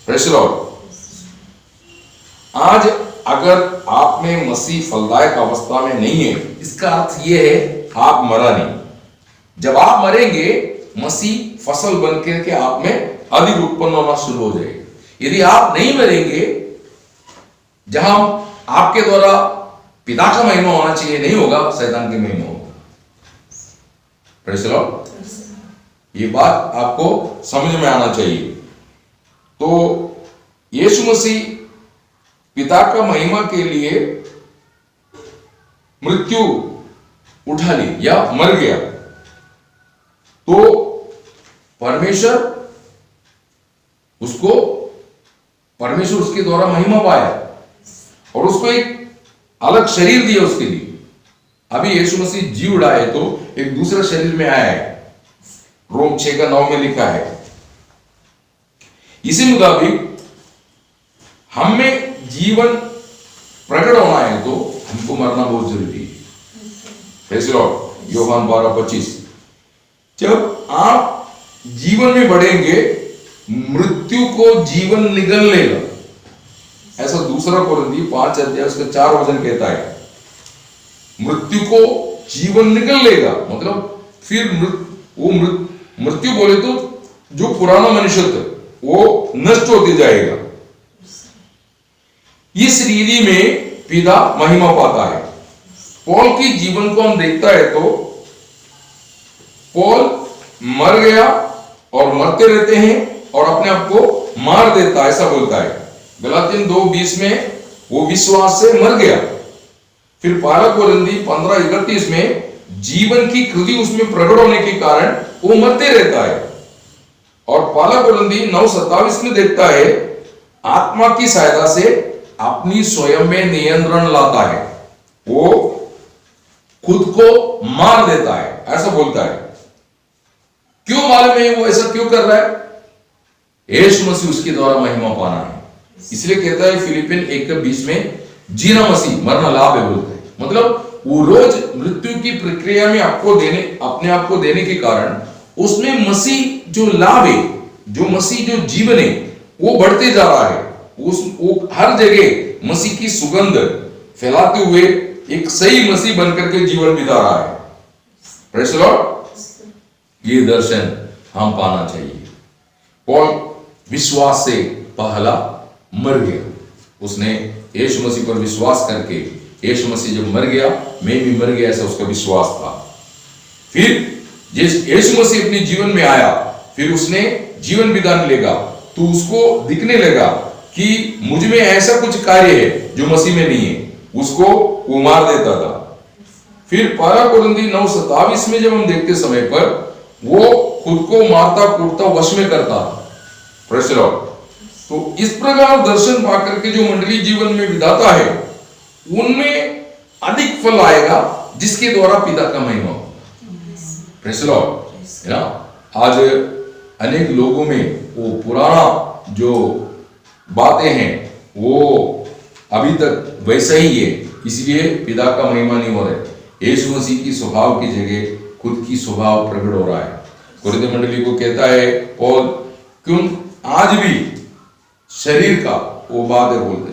Praise the Lord. आज अगर आप में मसीह फलदायक अवस्था में नहीं है, इसका अर्थ यह है आप मरा नहीं। जब आप मरेंगे मसीह फसल बन के आप में अधिक उत्पन्न होना शुरू हो जाएगा। यदि आप नहीं मरेंगे, जहां आपके द्वारा पिता का महिमा होना चाहिए, नहीं होगा शैतान की महिमा होगा। Praise the Lord. ये बात आपको समझ में आना चाहिए। तो यीशु मसीह पिता का महिमा के लिए मृत्यु उठा ली या मर गया, तो परमेश्वर उसके द्वारा महिमा पाया और उसको एक अलग शरीर दिया उसके लिए। अभी यीशु मसीह जी उड़ा है तो एक दूसरा शरीर में आया है, रोम 6:9 में लिखा है। इसी मुताबिक हम में जीवन प्रकट होना है तो हमको मरना बहुत जरूरी है। Praise the Lord. यूहन्ना 12:25। जब आप जीवन में बढ़ेंगे, मृत्यु को जीवन निगल लेगा, ऐसा दूसरा कोरिन्थी 5 उसका 4 वचन कहता है। मृत्यु को जीवन निगल लेगा मतलब फिर वो मृत्यु बोले तो जो पुराना मनुष्य था वो नष्ट होते जाएगा। इस रीति में पिता महिमा पाता है। पौल के जीवन को हम देखता है तो पौल मर गया और मरते रहते हैं और अपने आप को मार देता, ऐसा बोलता है। गलातियन 2:20 में वो विश्वास से मर गया। फिर 12 कोरिन्थी 15:31 में जीवन की कृति उसमें प्रकट होने के कारण वो मरते रहता है। और 12 कोरिन्थी 9:27 में देखता है आत्मा की सहायता से अपनी स्वयं में नियंत्रण लाता है, वो खुद को मार देता है, ऐसा बोलता है। क्यों मालूम है वो ऐसा क्यों कर रहा है? यीशु मसीह उसके द्वारा महिमा पाना है। इसलिए कहता है फिलिपियन 1:20 में जीना मसीह मरना लाभ है बोलते हैं। मतलब वो रोज मृत्यु की प्रक्रिया में अपने आप को देने के कारण उसमें मसीह जो लाभ है, जो मसीह जो जीवन है वो बढ़ते जा रहा है। वो हर जगह मसीह की सुगंध फैलाते हुए एक सही मसीह बनकर के जीवन बिता रहा है। Praise the Lord. ये दर्शन हम पाना चाहिए। पौल विश्वास से पहला मर गया। उसने यीशु मसीह पर विश्वास करके, यीशु मसीह जब मर गया मैं भी मर गया, ऐसा उसका विश्वास था। फिर जिस यीशु मसीह अपने जीवन में आया, फिर उसने जीवन बिताने लगा तो उसको दिखने लगा कि मुझ में ऐसा कुछ कार्य है जो मसीह में नहीं है, उसको वो मार देता था। फिर 12 कोरिन्थी 9:27 में जब हम देखते समय पर वो खुद को मारता कूटता वश में करता। Praise the Lord. तो इस प्रकार दर्शन पाकर के जो मंडली जीवन में बिताता है उनमें अधिक फल आएगा जिसके द्वारा पिता का महिमा हो। Praise the Lord. आज अनेक लोगों में वो पुराना जो बातें हैं वो अभी तक वैसा ही है, इसलिए पिता का महिमा नहीं हो रहा है। यीशु मसीह की स्वभाव की जगह खुद की स्वभाव प्रकट हो रहा है। कोरिन्थी मंडली को कहता है पौल, क्यों आज भी शरीर का वो बात है, बोलते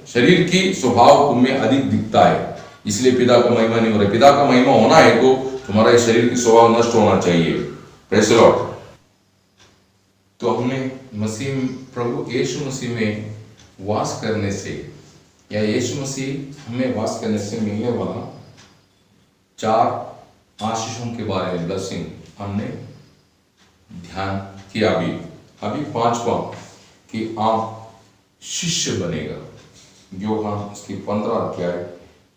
शरीर की स्वभाव तुम्हें अधिक दिखता है, इसलिए पिता का महिमा नहीं हो रहा है। पिता का महिमा होना है तो तुम्हारा ये शरीर की स्वभाव नष्ट होना चाहिए। Praise the Lord. तो हमने प्रभु यीशु मसीह में वास करने से या यीशु मसीह हमें वास करने से मिलने वाला 4 आशीषों के बारे में ब्लेसिंग हमने ध्यान किया। अभी 5वां कि आप शिष्य बनेगा। यूहन्ना उसकी 15 अध्याय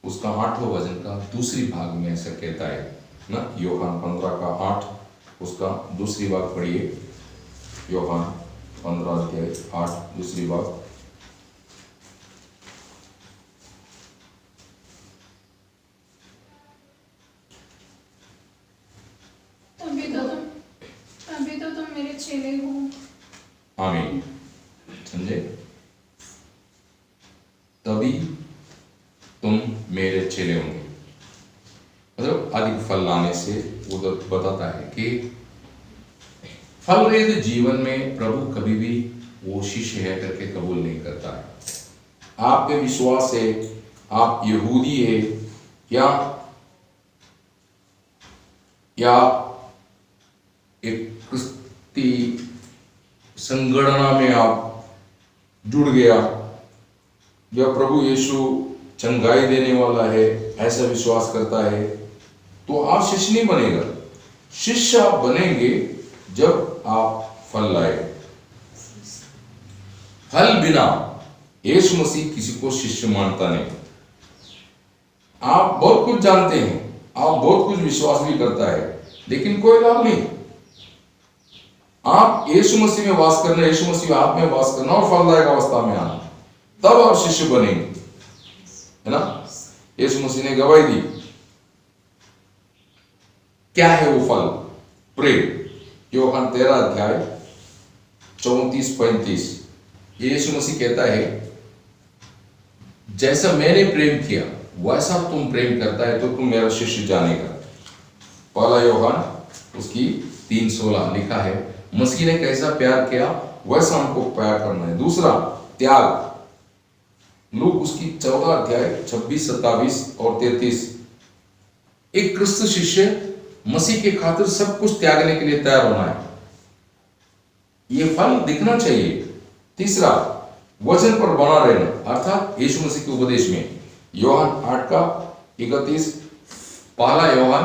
उसका 8वां वचन का दूसरी भाग में ऐसा कहता है ना। यूहन्ना 15:8 उसका दूसरी भाग पढ़िए। यूहन्ना 15:8 दूसरी भाग। अभी तो तुम मेरे चेले हो। आमीन। समझे? तभी तुम मेरे चेले होंगे। मतलब अधिक फल लाने से वो बताता है कि फल रहित जीवन में प्रभु कभी भी वो शिष्य है करके कबूल नहीं करता है। आप पे विश्वास है, आप यहूदी है या एक क्रिस्ती संगणना में आप जुड़ गया या प्रभु यीशु चंगाई देने वाला है, ऐसा विश्वास करता है, तो आप शिष्य नहीं बनेगा। शिष्य आप बनेंगे जब आप फल लाए। फल बिना यीशु मसीह किसी को शिष्य मानता नहीं। आप बहुत कुछ जानते हैं, आप बहुत कुछ विश्वास भी करता है, लेकिन कोई लाभ नहीं। आप यीशु मसीह में वास करना, यीशु मसीह आप में वास करना और फलदायक अवस्था में आना, तब आप शिष्य बनेंगे, है ना। यीशु मसीह ने गवाही दी। क्या है वो फल? प्रेम। यूहन्ना 13 अध्याय 34-35 यीशु मसीह कहता है, जैसा मैंने प्रेम किया वैसा तुम प्रेम करता है तो तुम मेरा शिष्य जानेगा। पहला यूहन्ना उसकी 3:16 लिखा है, मसीह ने कैसा प्यार किया वैसा हमको प्यार करना है। दूसरा, त्याग। लूक उसकी 14 अध्याय 26, 27 और 33 एक क्रिस्त शिष्य मसीह के खातिर सब कुछ त्यागने के लिए तैयार होना है। यह फल दिखना चाहिए। तीसरा, वचन पर बना रहना, अर्थात यीशु मसीह के उपदेश में। यूहन्ना 8:31, पहला यूहन्ना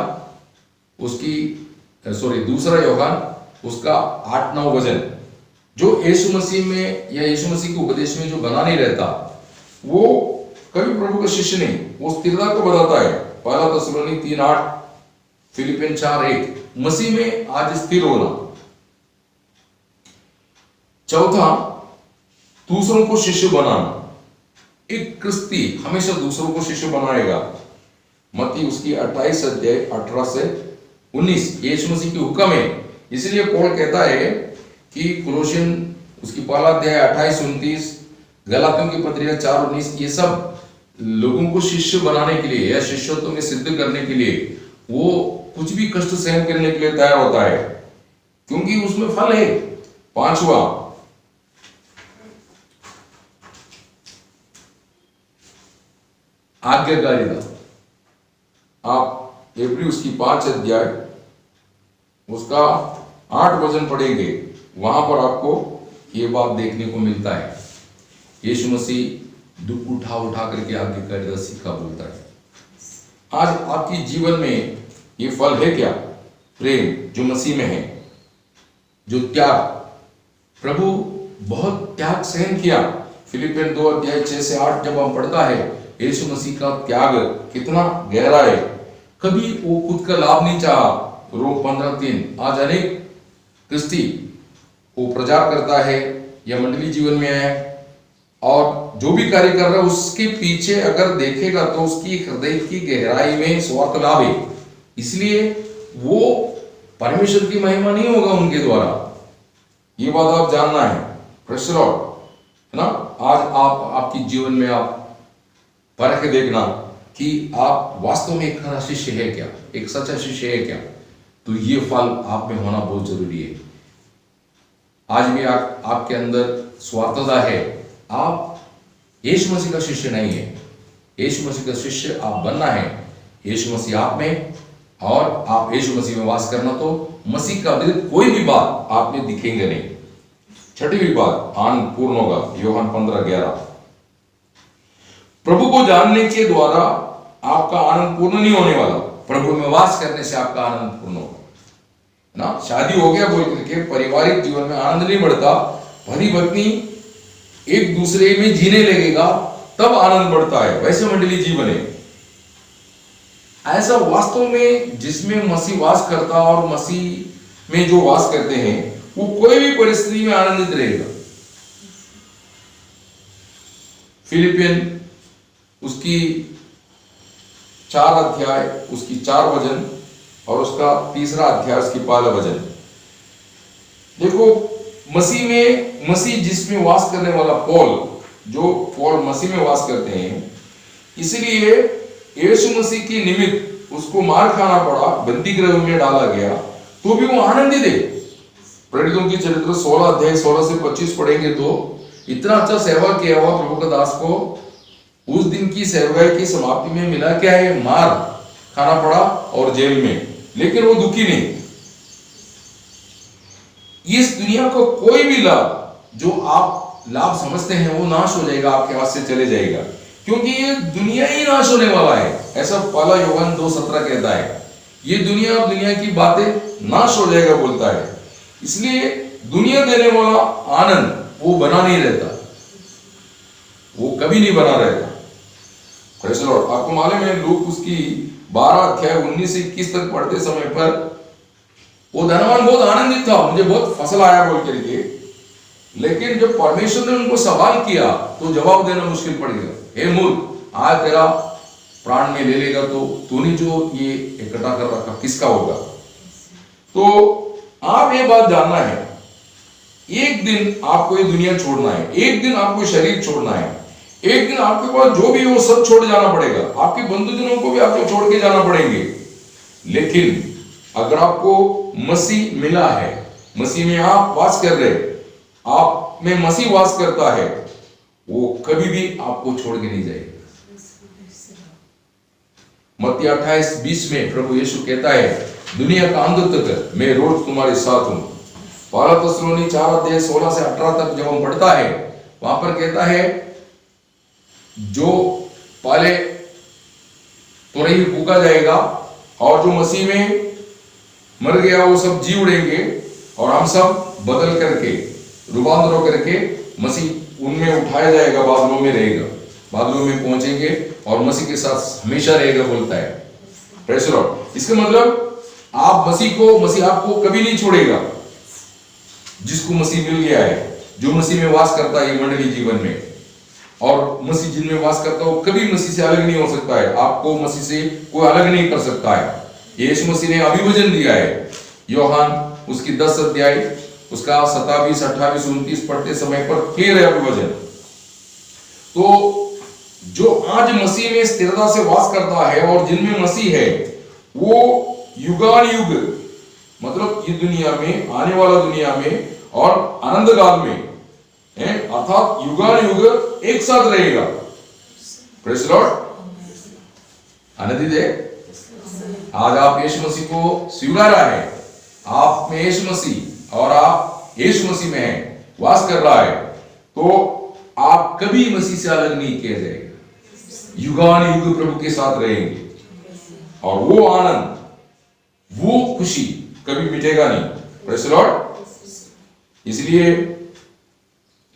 उसकी दूसरा यूहन्ना उसका 8-9 वचन। जो यीशु मसीह में या यीशु मसीह के उपदेश में जो बना नहीं रहता, वो कभी प्रभु का शिष्य नहीं। वो स्थिरता को बताता है। पहला थिस्सलुनीकि 3:8, फिलिपियन 4:1, मसीह में आज स्थिर होना। चौथा, दूसरों को शिष्य बनाना। एक क्रिस्ती हमेशा दूसरों को शिष्य बनाएगा। मत्ती उसकी 28 अध्याय 18 से 19 यीशु मसीह की हुक्म है। इसलिए पौल कहता है कि कोलोसियन उसकी पहला अध्याय 28-29, गलातियों की पत्रिका 4:19, ये सब लोगों को शिष्य बनाने के लिए या शिष्यत्व में सिद्ध करने के लिए वो कुछ भी कष्ट सहन करने के लिए तैयार होता है, क्योंकि उसमें फल है। पांचवा, आज्ञाकारिता। आप इब्री उसकी 5 अध्याय उसका 8 वचन पढ़ेंगे, वहां पर आपको ये बात देखने को मिलता है। यीशु मसीह दुख उठा उठा करके आज्ञाकारिता सीखा बोलता है। आज आपकी जीवन में ये फल है क्या? प्रेम जो मसीह में है, जो त्याग। प्रभु बहुत त्याग सहन किया। फिलिपियन 2 अध्याय 6 से 8 जब हम पढ़ता है, यीशु मसीह का त्याग कितना गहरा है। कभी वो खुद का लाभ नहीं चाहा। रोम 15:3। आज अनेक क्रिस्ती वो प्रचार करता है या मंडली जीवन में है और जो भी कार्य कर रहा है उसके पीछे अगर देखेगा तो उसकी हृदय की गहराई में स्वार्थ लाभ है। इसलिए वो परमेश्वर की महिमा नहीं होगा उनके द्वारा। ये बात आप जानना है। प्रेज़ द लॉर्ड, है ना। आज आप आपकी जीवन में आप परख देखना कि आप वास्तव में एक खरा शिष्य है क्या, एक सच्चा शिष्य है क्या। तो ये फल आप में होना बहुत जरूरी है। आज भी आपके अंदर स्वार्थता है। आप यीशु मसीह का शिष्य नहीं है। यीशु मसीह का शिष्य आप बनना है। यीशु मसीह आप में और आप यीशु मसीह में वास करना, तो मसीह का अतिरिक्त कोई भी बात आप में दिखेंगे नहीं। छठवीं बात, आनंद पूर्ण होगा। यूहन्ना 15:11। प्रभु को जानने के द्वारा आपका आनंद पूर्ण नहीं होने वाला, प्रभु में वास करने से आपका आनंद पूर्ण होगा ना। शादी हो गया बोल करके पारिवारिक जीवन में आनंद नहीं बढ़ता। पति पत्नी एक दूसरे में जीने लगेगा तब आनंद बढ़ता है। वैसे मंडली जीवन है ऐसा वास्तव में जिसमें मसीह वास करता और मसीह में जो वास करते हैं वो कोई भी परिस्थिति में आनंदित रहेगा। फिलिपियन उसकी 4 अध्याय उसकी 4 वचन और उसका 3रा अध्याय उसकी 1 वचन। देखो मसीह जिसमें वास करने वाला पौल मसीह में वास करते हैं, इसलिए यीशु मसीह की निमित्त उसको मार खाना पड़ा, बंदी गृह में डाला गया, तो भी वो आनंदित है। प्रेरितों की चरित्र 16 अध्याय 16 से 25 पढ़ेंगे तो इतना अच्छा सेवा किया हुआ प्रभु का दास को उस दिन की सेवकाई की समाप्ति में मिला क्या है? मार खाना पड़ा और जेल में, लेकिन वो दुखी नहीं। इस दुनिया को कोई भी लाभ जो आप लाभ समझते हैं वो नाश हो जाएगा, आपके हाथ से चले जाएगा। क्योंकि ये दुनिया ही नाश होने वाला है, ऐसा पहला यूहन्ना 2:17 कहता है। ये दुनिया और दुनिया की बातें नाश हो जाएगा बोलता है। इसलिए दुनिया देने वाला आनंद वो बना नहीं रहता, वो कभी नहीं बना रहता। Praise the Lord. आपको मालूम है लूक उसकी 12:19 से 21 तक पढ़ते समय पर वो धनवान बहुत आनंदित था, मुझे बहुत फसल आया बोल करके, लेकिन जब परमेश्वर ने उनको सवाल किया तो जवाब देना मुश्किल पड़ गया। हे मूर्ख, आज तेरा प्राण में ले लेगा तो तूने जो ये इकट्ठा कर रखा किसका होगा? तो आप ये बात जानना है, एक दिन आपको ये दुनिया छोड़ना है, एक दिन आपको शरीर छोड़ना है, एक दिन आपके पास जो भी वो सब छोड़ जाना पड़ेगा, आपके बंधुजनों को भी आपको छोड़ के जाना पड़ेंगे। लेकिन अगर आपको मसीह मिला है, मसीह में आप वास कर रहे, आप में मसीह वास करता है, वो कभी भी आपको छोड़ के नहीं जाएगा। मत्ती 28:20 में प्रभु यीशु कहता है, दुनिया का अंत तक मैं रोज तुम्हारे साथ हूं। पहला थिस्सलुनी 4:16 से 18 तक जब हम पढ़ता है, वहां पर कहता है जो पहले तुरही फूका जाएगा और जो मसीह में मर गया वो सब जी उड़ेंगे और हम सब बदल करके रूपांतर होकर के मसीह उनमें उठाया जाएगा, बादलों में रहेगा, बादलों में पहुंचेंगे और मसीह के साथ हमेशा रहेगा बोलता है। Praise the Lord. इसका मतलब आप मसीह आपको कभी नहीं छोड़ेगा। जिसको मसीह मिल गया है, जो मसीह में वास करता है ये मंडली जीवन में, और मसीह जिनमें वास करता है वो कभी मसीह से अलग नहीं हो सकता है, आपको मसीह से कोई अलग नहीं कर सकता है। यीशु मसीह ने अभिवचन दिया है, यूहन्ना उसकी 10 अध्याय उसका 27, 28, 29 पढ़ते समय पर क्लियर है अभिवचन। तो जो आज मसीह में स्थिरता से वास करता है और जिनमें मसीह है वो युगान युग, मतलब ये दुनिया में, आने वाला दुनिया में और आनंद काल में, अर्थात युगान युग एक साथ रहेगा। Praise the Lord. आनंदित है। आज आप यीशु मसीह को स्वीकारा है, आप में यीशु मसीह और आप यीशु मसीह में हैं, वास कर रहा है, तो आप कभी मसीह से अलग नहीं किया जाएगा, युगान युग प्रभु के साथ रहेंगे और वो आनंद, वो खुशी कभी मिटेगा नहीं। Praise the Lord. इसलिए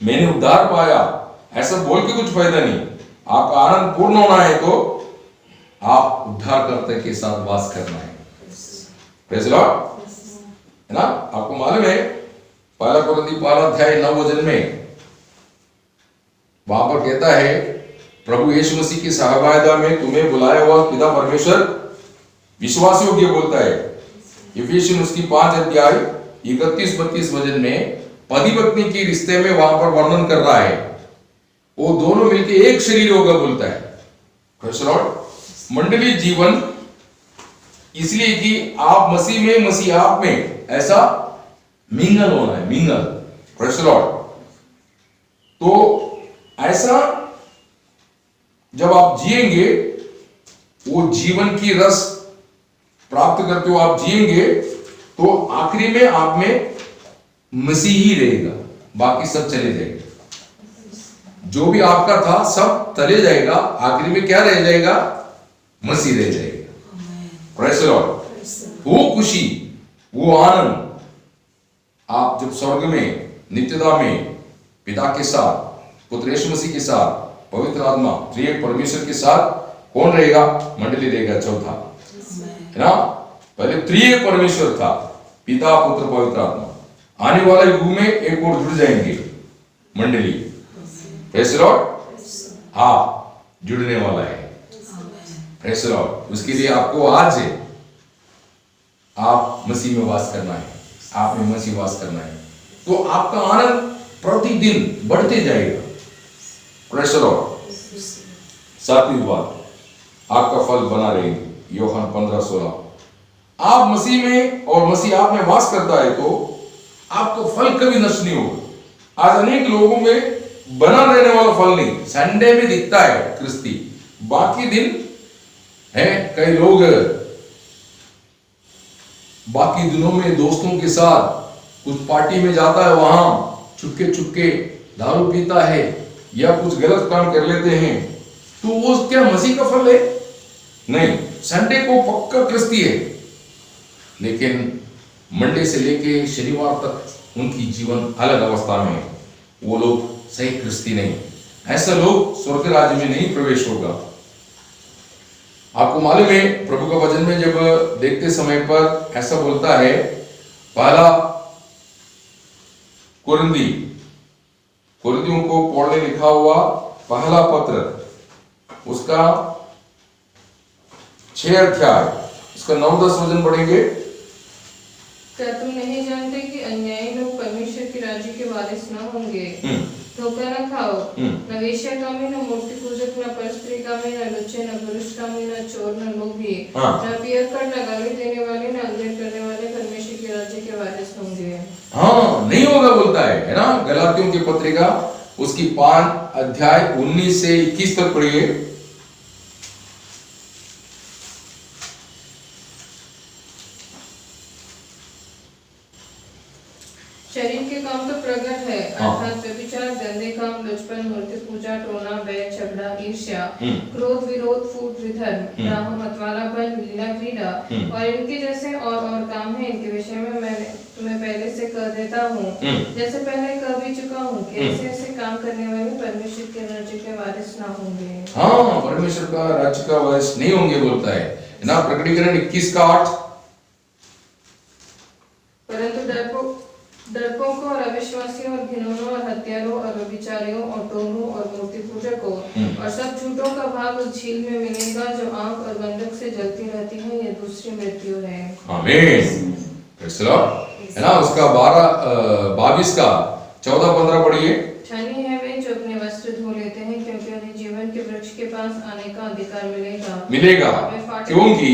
मैंने उद्धार पाया ऐसा बोल के कुछ फायदा नहीं। आपका आनंद पूर्ण होना है तो आप उद्धारकर्ता के साथ वास करना है। Praise the Lord. है ना? आपको मालूम है पहला कोरिन्थी 12:9 में वहां पर कहता है प्रभु यीशु मसीह की सहभागिता में तुम्हें बुलाया हुआ पिता परमेश्वर विश्वास योग्य बोलता है। इफिसियन उसकी 5 अध्याय 31-32 वचन में पति पत्नी के रिश्ते में वहां पर वर्णन कर रहा है, वो दोनों मिलकर एक शरीर होगा बोलता है। Praise the Lord. मंडली जीवन इसलिए कि आप मसीह में, मसीह आप में, ऐसा मिंगल होना है, मिंगल। Praise the Lord. तो ऐसा जब आप जिएंगे, वो जीवन की रस प्राप्त करते हो आप जिएंगे, तो आखिरी में आप में मसीह ही रहेगा, बाकी सब चले जाएगा। जो भी आपका था सब चले जाएगा, आखिरी में क्या रह जाएगा? मसीह रह जाएगा। Praise the Lord. वो खुशी, वो आनंद आप जब स्वर्ग में नित्यता में पिता के साथ, पुत्र यीशु मसीह के साथ, पवित्र आत्मा त्रिएक परमेश्वर के साथ कौन रहेगा? मंडली रहेगा। चौथा है ना, पहले त्रिएक परमेश्वर था, पिता पुत्र पवित्र आत्मा। आने वाले युग में एक और जुड़ जाएंगे मंडली। Praise the Lord. हाँ, जुड़ने वाला है। Praise the Lord. उसके लिए आपको आज से आप मसीह में वास करना है, आप में मसीह वास करना है, तो आपका आनंद प्रतिदिन बढ़ते जाएगा। Praise the Lord. सातवीं बात, आपका फल बना रहेगी। यूहन्ना 15:16। आप मसीह में और मसीह आप में वास करता है तो आपका फल कभी नष्ट नहीं होगा। आज अनेक लोगों में बना रहने वाला फल नहीं, संडे में दिखता है क्रिस्ती, बाकी दिन है कई लोग बाकी दिनों में दोस्तों के साथ कुछ पार्टी में जाता है, वहां चुपके चुपके दारू पीता है या कुछ गलत काम कर लेते हैं, तो वो क्या मसीह का फल है? नहीं। संडे को पक्का क्रिस्ती है, लेकिन मंडे से लेके शनिवार तक उनकी जीवन अलग अवस्था में है। वो लोग सही क्रिस्ती नहीं। ऐसा लोग स्वर्ग राज्य में नहीं प्रवेश होगा। आपको मालूम है, प्रभु का वचन में जब देखते समय पर ऐसा बोलता है, पहला कुरिन्थियों को पौल ने लिखा हुआ पहला पत्र, उसका 6 अध्याय, उसका 9-10 वचन पढ़ेंगे। क्या तुम नहीं जानते कि अन्यायी लोग परमेश्वर के राज्य के वारिस न होंगे? धोखा न खाओ, न वेश्याकामी, न मूर्ति पूजक, न परस्त्री कामी, न लुच्चे, न पुरुष कामी, न चोर, न लोभी, न पियक्कड़, न गाली देने वाले, न अंधेर करने वाले परमेश्वर के राज्य के वारिस होंगे। हाँ, नहीं होगा बोलता है ना। गलातियों की पत्रिका उसकी 5 अध्याय 19 से 21 तक पढ़िए। शरीर के काम तो प्रगट है, अर्थात व्यभिचार, गंदे काम, लुचपन, मूर्ति पूजा, टोना, बैर, झगड़ा, ईर्ष्या, क्रोध, विरोध, फूट, विधर्म, राह, मतवालापन, लीला, क्रीड़ा और इनके जैसे और काम है। इनके विषय में मैं तुम्हें पहले से कह देता हूँ, जैसे पहले कह भी चुका हूँ कि ऐसे काम करने वाले परमेश्वर के राज्य के वारिस ना होंगे। हाँ, परमेश्वर का राज्य का वारिस नहीं होंगे बोलता है ना। प्रकटीकरण 21 का 8। परंतु डरपोकों और अविश्वासियों और घिनौनों और हत्यारों और व्यभिचारियों और टोनों और मूर्ति पूजकों और सब झूठों का भाग उस झील में मिलेगा जो आग और गंधक से जलती रहती है। यह दूसरी मृत्यु है। आमीन। है ना। उसका 22 का 14-15 पढ़िए। धन्य है वे जो अपने वस्त्र धो लेते हैं, क्योंकि उन्हें जीवन के वृक्ष के पास आने का अधिकार मिलेगा। क्योंकि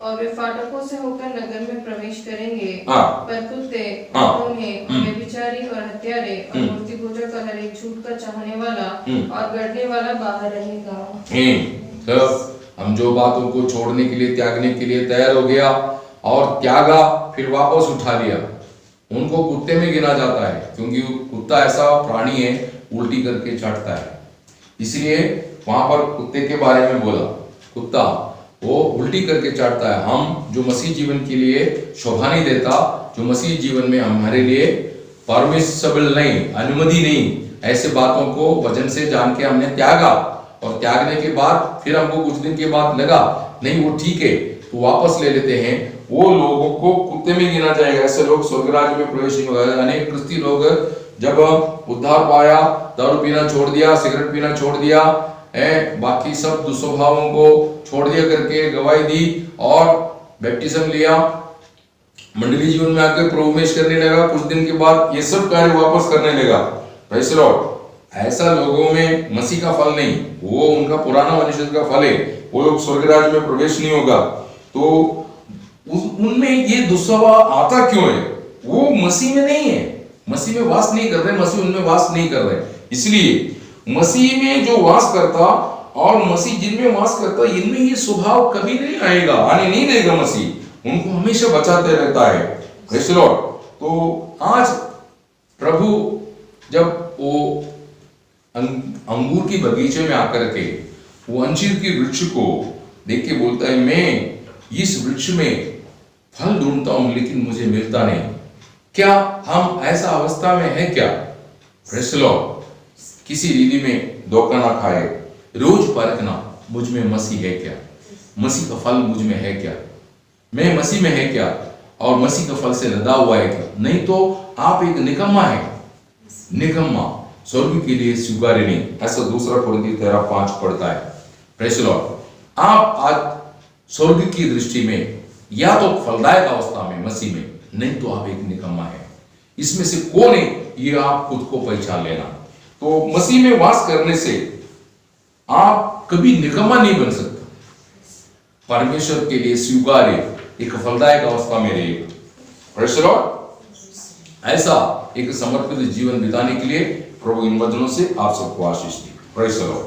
और वे फाटकों से होकर नगर में प्रवेश करेंगे। पर कुत्ते, टोन्हे और व्यभिचारी और हत्यारे और मूर्ति पूजक और हर एक झूठ का चाहने वाला और गढ़ने वाला बाहर रहेगा। तो हम जो बातों को छोड़ने के लिए, त्यागने के लिए तैयार हो गया और त्यागा, फिर वापस उठा लिया, उनको कुत्ते में गिना जाता है। क्योंकि कुत्ता ऐसा प्राणी है, उल्टी करके चाटता है। इसलिए वहां पर कुत्ते के बारे में बोला, कुत्ता वो उल्टी करके चाटता है। हम जो मसीह जीवन के लिए शोभा नहीं देता, जो मसीह जीवन में हमारे लिए परमिसिबल नहीं, अनुमति नहीं, ऐसे बातों को वचन से जान के हमने त्यागा और त्यागने के बाद फिर हमको कुछ दिन के बाद लगा नहीं वो ठीक है, तो वापस ले लेते हैं। वो लोगों को कुत्ते में गिना जाएगा। ऐसे लोग स्वर्ग राज्य में प्रवेश नहीं होगा। अनेक क्रिस्ती लोग जब उद्धार पाया, दारू पीना छोड़ दिया, सिगरेट पीना छोड़ दिया, बाकी सब दुस्वभावों को छोड़ दिया करके गवाही दी और बैप्टिज्म लिया, मंडली जीवन में आकर प्रवेश करने लगा। कुछ दिन के बाद ये सब कार्य वापस करने लगा। Praise the Lord. ऐसा लोगों में मसीह का फल नहीं, वो उनका पुराना मनुष्य का फल है। वो लोग स्वर्ग राज्य में प्रवेश नहीं होगा। तो उनमें ये दुस्वभाव आता क्यों है? वो मसीह में नहीं है, मसीह में वास नहीं कर रहे, मसीह उनमें वास नहीं कर रहे। इसलिए मसीह में जो वास करता और मसीह जिनमें वास करता, इनमें ये स्वभाव कभी नहीं आएगा, आने नहीं देगा। मसीह उनको हमेशा बचाते रहता है। Praise the Lord. तो आज प्रभु जब वो अंगूर की बगीचे में आकर के वो अंजीर की वृक्ष को देख के बोलता है, मैं इस वृक्ष में फल ढूंढता हूं लेकिन मुझे मिलता नहीं। क्या हम ऐसा अवस्था में है क्या? Praise the Lord. किसी रीति में धोखा ना खाए, रोज परखना मुझ में मसीह है क्या, मसीह का फल मुझ में है क्या, मैं मसीह में है क्या और मसीह का फल से लदा हुआ है क्या? नहीं तो आप एक निकम्मा है, निकम्मा, स्वर्ग के लिए स्वीकार्य नहीं। ऐसा 2 कुरिन्थियों 13:5 पढ़ता है। Praise the Lord. आप आज स्वर्ग की दृष्टि में या तो फलदायक अवस्था में मसीह में, नहीं तो आप एक निकम्मा है। इसमें से कौन है, ये आप खुद को पहचान लेना। तो मसीह में वास करने से आप कभी निकम्मा नहीं बन सकते, परमेश्वर के लिए स्वीकार्य एक फलदायक अवस्था में रहिएगा। Praise the Lord. ऐसा एक समर्पित जीवन बिताने के लिए प्रभु इन वचनों से आप सबको आशीष दी। Praise the Lord.